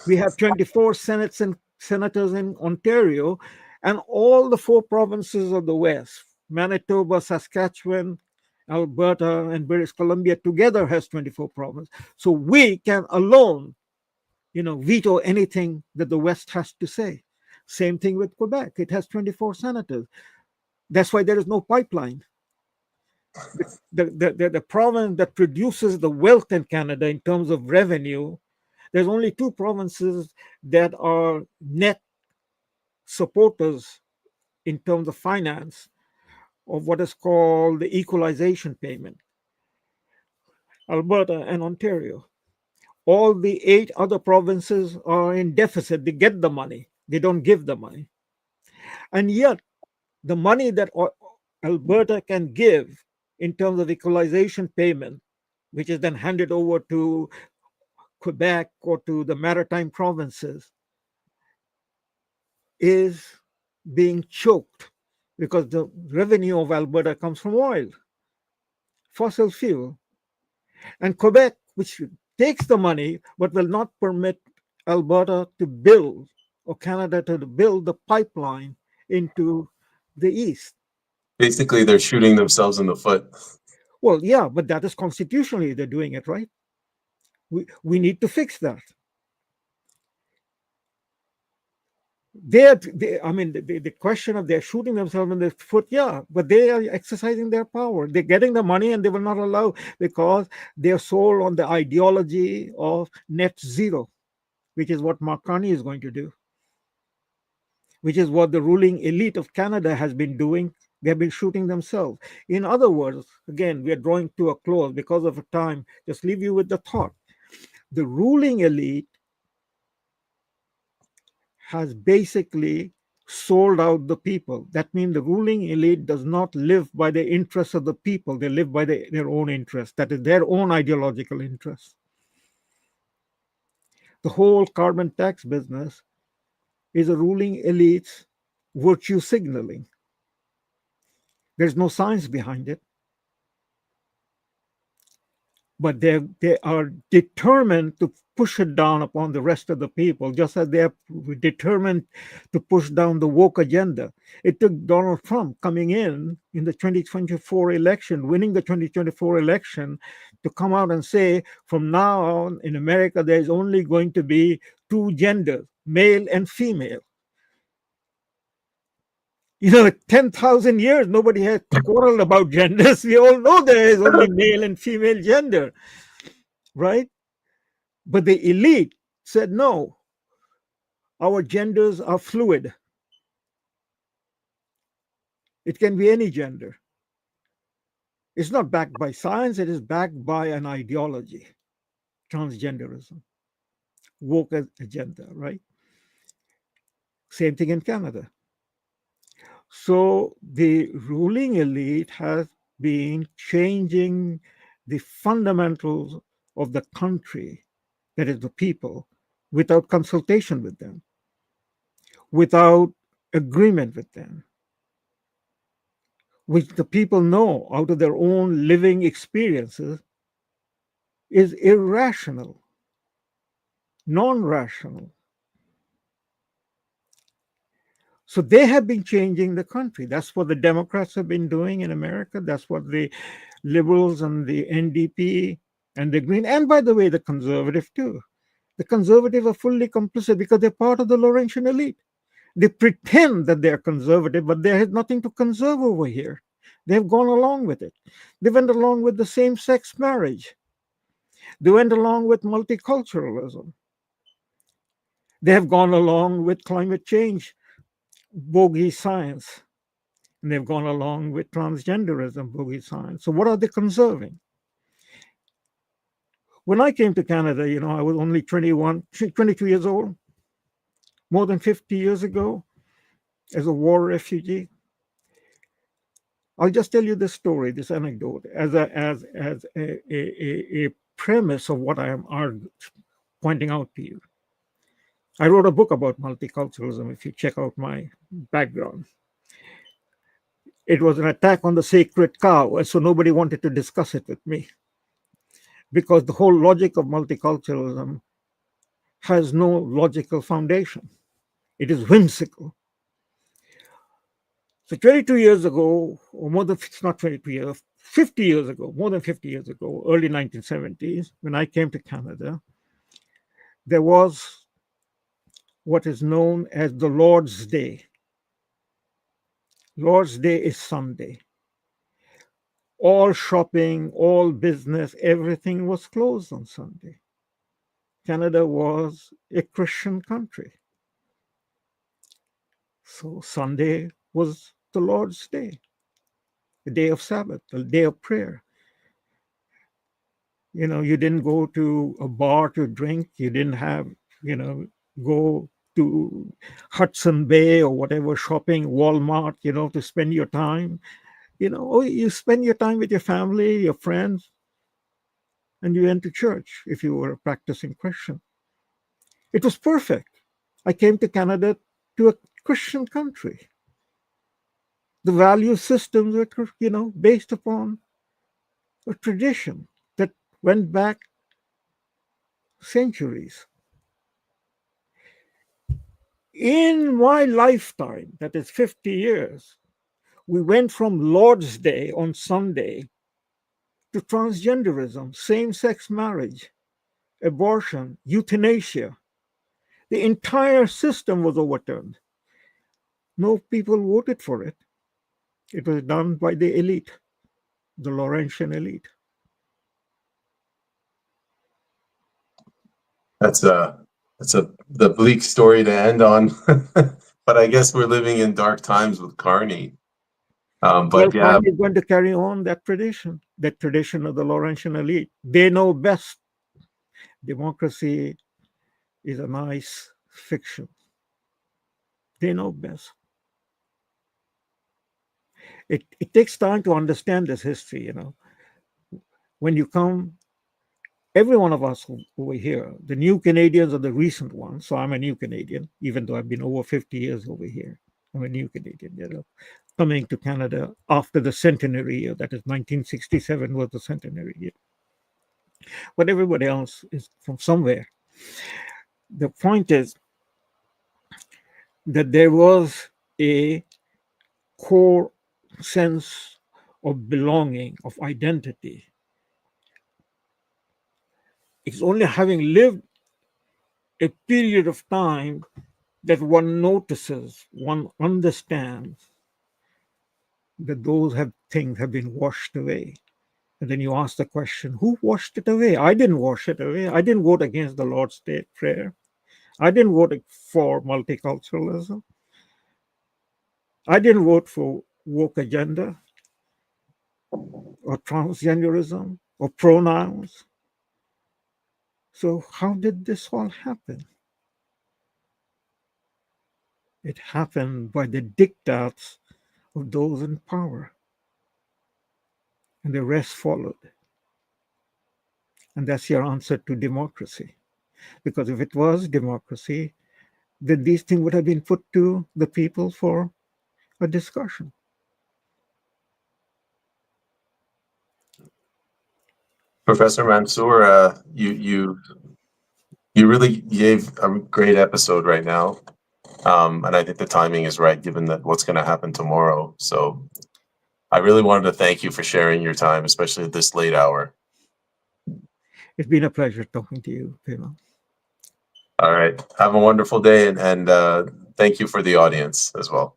[SPEAKER 2] We have 24 senates and senators in Ontario, and all the four provinces of the West, Manitoba, Saskatchewan, Alberta, and British Columbia together has 24 provinces. So we can alone, veto anything that the West has to say. Same thing with Quebec. It has 24 senators. That's why there is no pipeline. The province that produces the wealth in Canada in terms of revenue, there's only two provinces that are net supporters in terms of finance of what is called the equalization payment: Alberta and Ontario. All the 8 other provinces are in deficit. They get the money, they don't give the money. And yet, the money that Alberta can give in terms of equalization payment, which is then handed over to Quebec or to the maritime provinces, is being choked because the revenue of Alberta comes from oil, fossil fuel. And Quebec, which takes the money but will not permit Alberta to build, or Canada to build, the pipeline into the east.
[SPEAKER 1] Basically, they're shooting themselves in the foot.
[SPEAKER 2] Well, yeah, but that is constitutionally they're doing it, right? We need to fix that. The question of they're shooting themselves in the foot, yeah, but they are exercising their power. They're getting the money and they will not allow, because they're sold on the ideology of net zero, which is what Mark Carney is going to do, which is what the ruling elite of Canada has been doing. They've been shooting themselves. In other words, again, we are drawing to a close because of time. Just leave you with the thought. The ruling elite has basically sold out the people. That means the ruling elite does not live by the interests of the people. They live by their own interests. That is their own ideological interests. The whole carbon tax business is a ruling elite's virtue signaling. There's no science behind it. But they are determined to push it down upon the rest of the people, just as they are determined to push down the woke agenda. It took Donald Trump coming in the 2024 election, winning the 2024 election, to come out and say, from now on in America, there's only going to be 2 genders, male and female. 10,000 years, nobody has quarreled about genders. We all know there is only male and female gender, right? But the elite said, no, our genders are fluid. It can be any gender. It's not backed by science, it is backed by an ideology, transgenderism, woke agenda, right? Same thing in Canada. So the ruling elite has been changing the fundamentals of the country, that is the people, without consultation with them, without agreement with them, which the people know out of their own living experiences is irrational, non-rational. So they have been changing the country. That's what the Democrats have been doing in America. That's what the liberals and the NDP and the Green, and by the way, the conservative too. The conservatives are fully complicit because they're part of the Laurentian elite. They pretend that they're conservative, but there is nothing to conserve over here. They've gone along with it. They went along with the same-sex marriage. They went along with multiculturalism. They have gone along with climate change, bogey science. And they've gone along with transgenderism, boogie science. So what are they conserving? When I came to Canada, I was only 22 years old, more than 50 years ago, as a war refugee. I'll just tell you this story, this anecdote, as a premise of what I am pointing out to you. I wrote a book about multiculturalism, if you check out my background. It was an attack on the sacred cow, and so nobody wanted to discuss it with me, because the whole logic of multiculturalism has no logical foundation. It is whimsical. So 22 years ago, or more than, it's not 22 years, 50 years ago, more than 50 years ago, early 1970s, when I came to Canada, there was what is known as the Lord's Day. Lord's Day is Sunday. All shopping, all business, everything was closed on Sunday. Canada was a Christian country. So Sunday was the Lord's Day, the day of Sabbath, the day of prayer. You didn't go to a bar to drink. You didn't have, go to Hudson Bay or whatever, shopping, Walmart, to spend your time. You spend your time with your family, your friends, and you went to church if you were a practicing Christian. It was perfect. I came to Canada to a Christian country. The value systems were, based upon a tradition that went back centuries. In my lifetime, that is 50 years, we went from Lord's Day on Sunday to transgenderism, same-sex marriage, abortion, euthanasia. The entire system was overturned. No people voted for it. It was done by the elite, the Laurentian elite.
[SPEAKER 1] That's the bleak story to end on. But I guess we're living in dark times with Carney. But yeah,
[SPEAKER 2] Carney is going to carry on that tradition of the Laurentian elite. They know best. Democracy is a nice fiction. They know best. It takes time to understand this history, When you come, every one of us over here, the new Canadians are the recent ones. So I'm a new Canadian, even though I've been over 50 years over here. I'm a new Canadian, coming to Canada after the centenary year. That is 1967 was the centenary year. But everybody else is from somewhere. The point is that there was a core sense of belonging, of identity. It's only having lived a period of time that one notices, one understands that those things have been washed away. And then you ask the question, who washed it away? I didn't wash it away. I didn't vote against the Lord's Day prayer. I didn't vote for multiculturalism. I didn't vote for woke agenda or transgenderism or pronouns. So how did this all happen? It happened by the diktats of those in power. And the rest followed. And that's your answer to democracy. Because if it was democracy, then these things would have been put to the people for a discussion.
[SPEAKER 1] Professor Mansour, you really gave a great episode right now, and I think the timing is right, given that what's going to happen tomorrow. So, I really wanted to thank you for sharing your time, especially at this late hour.
[SPEAKER 2] It's been a pleasure talking to you, Pema.
[SPEAKER 1] All right, have a wonderful day, and thank you for the audience as well.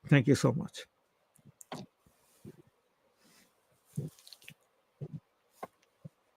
[SPEAKER 2] Thank you so much.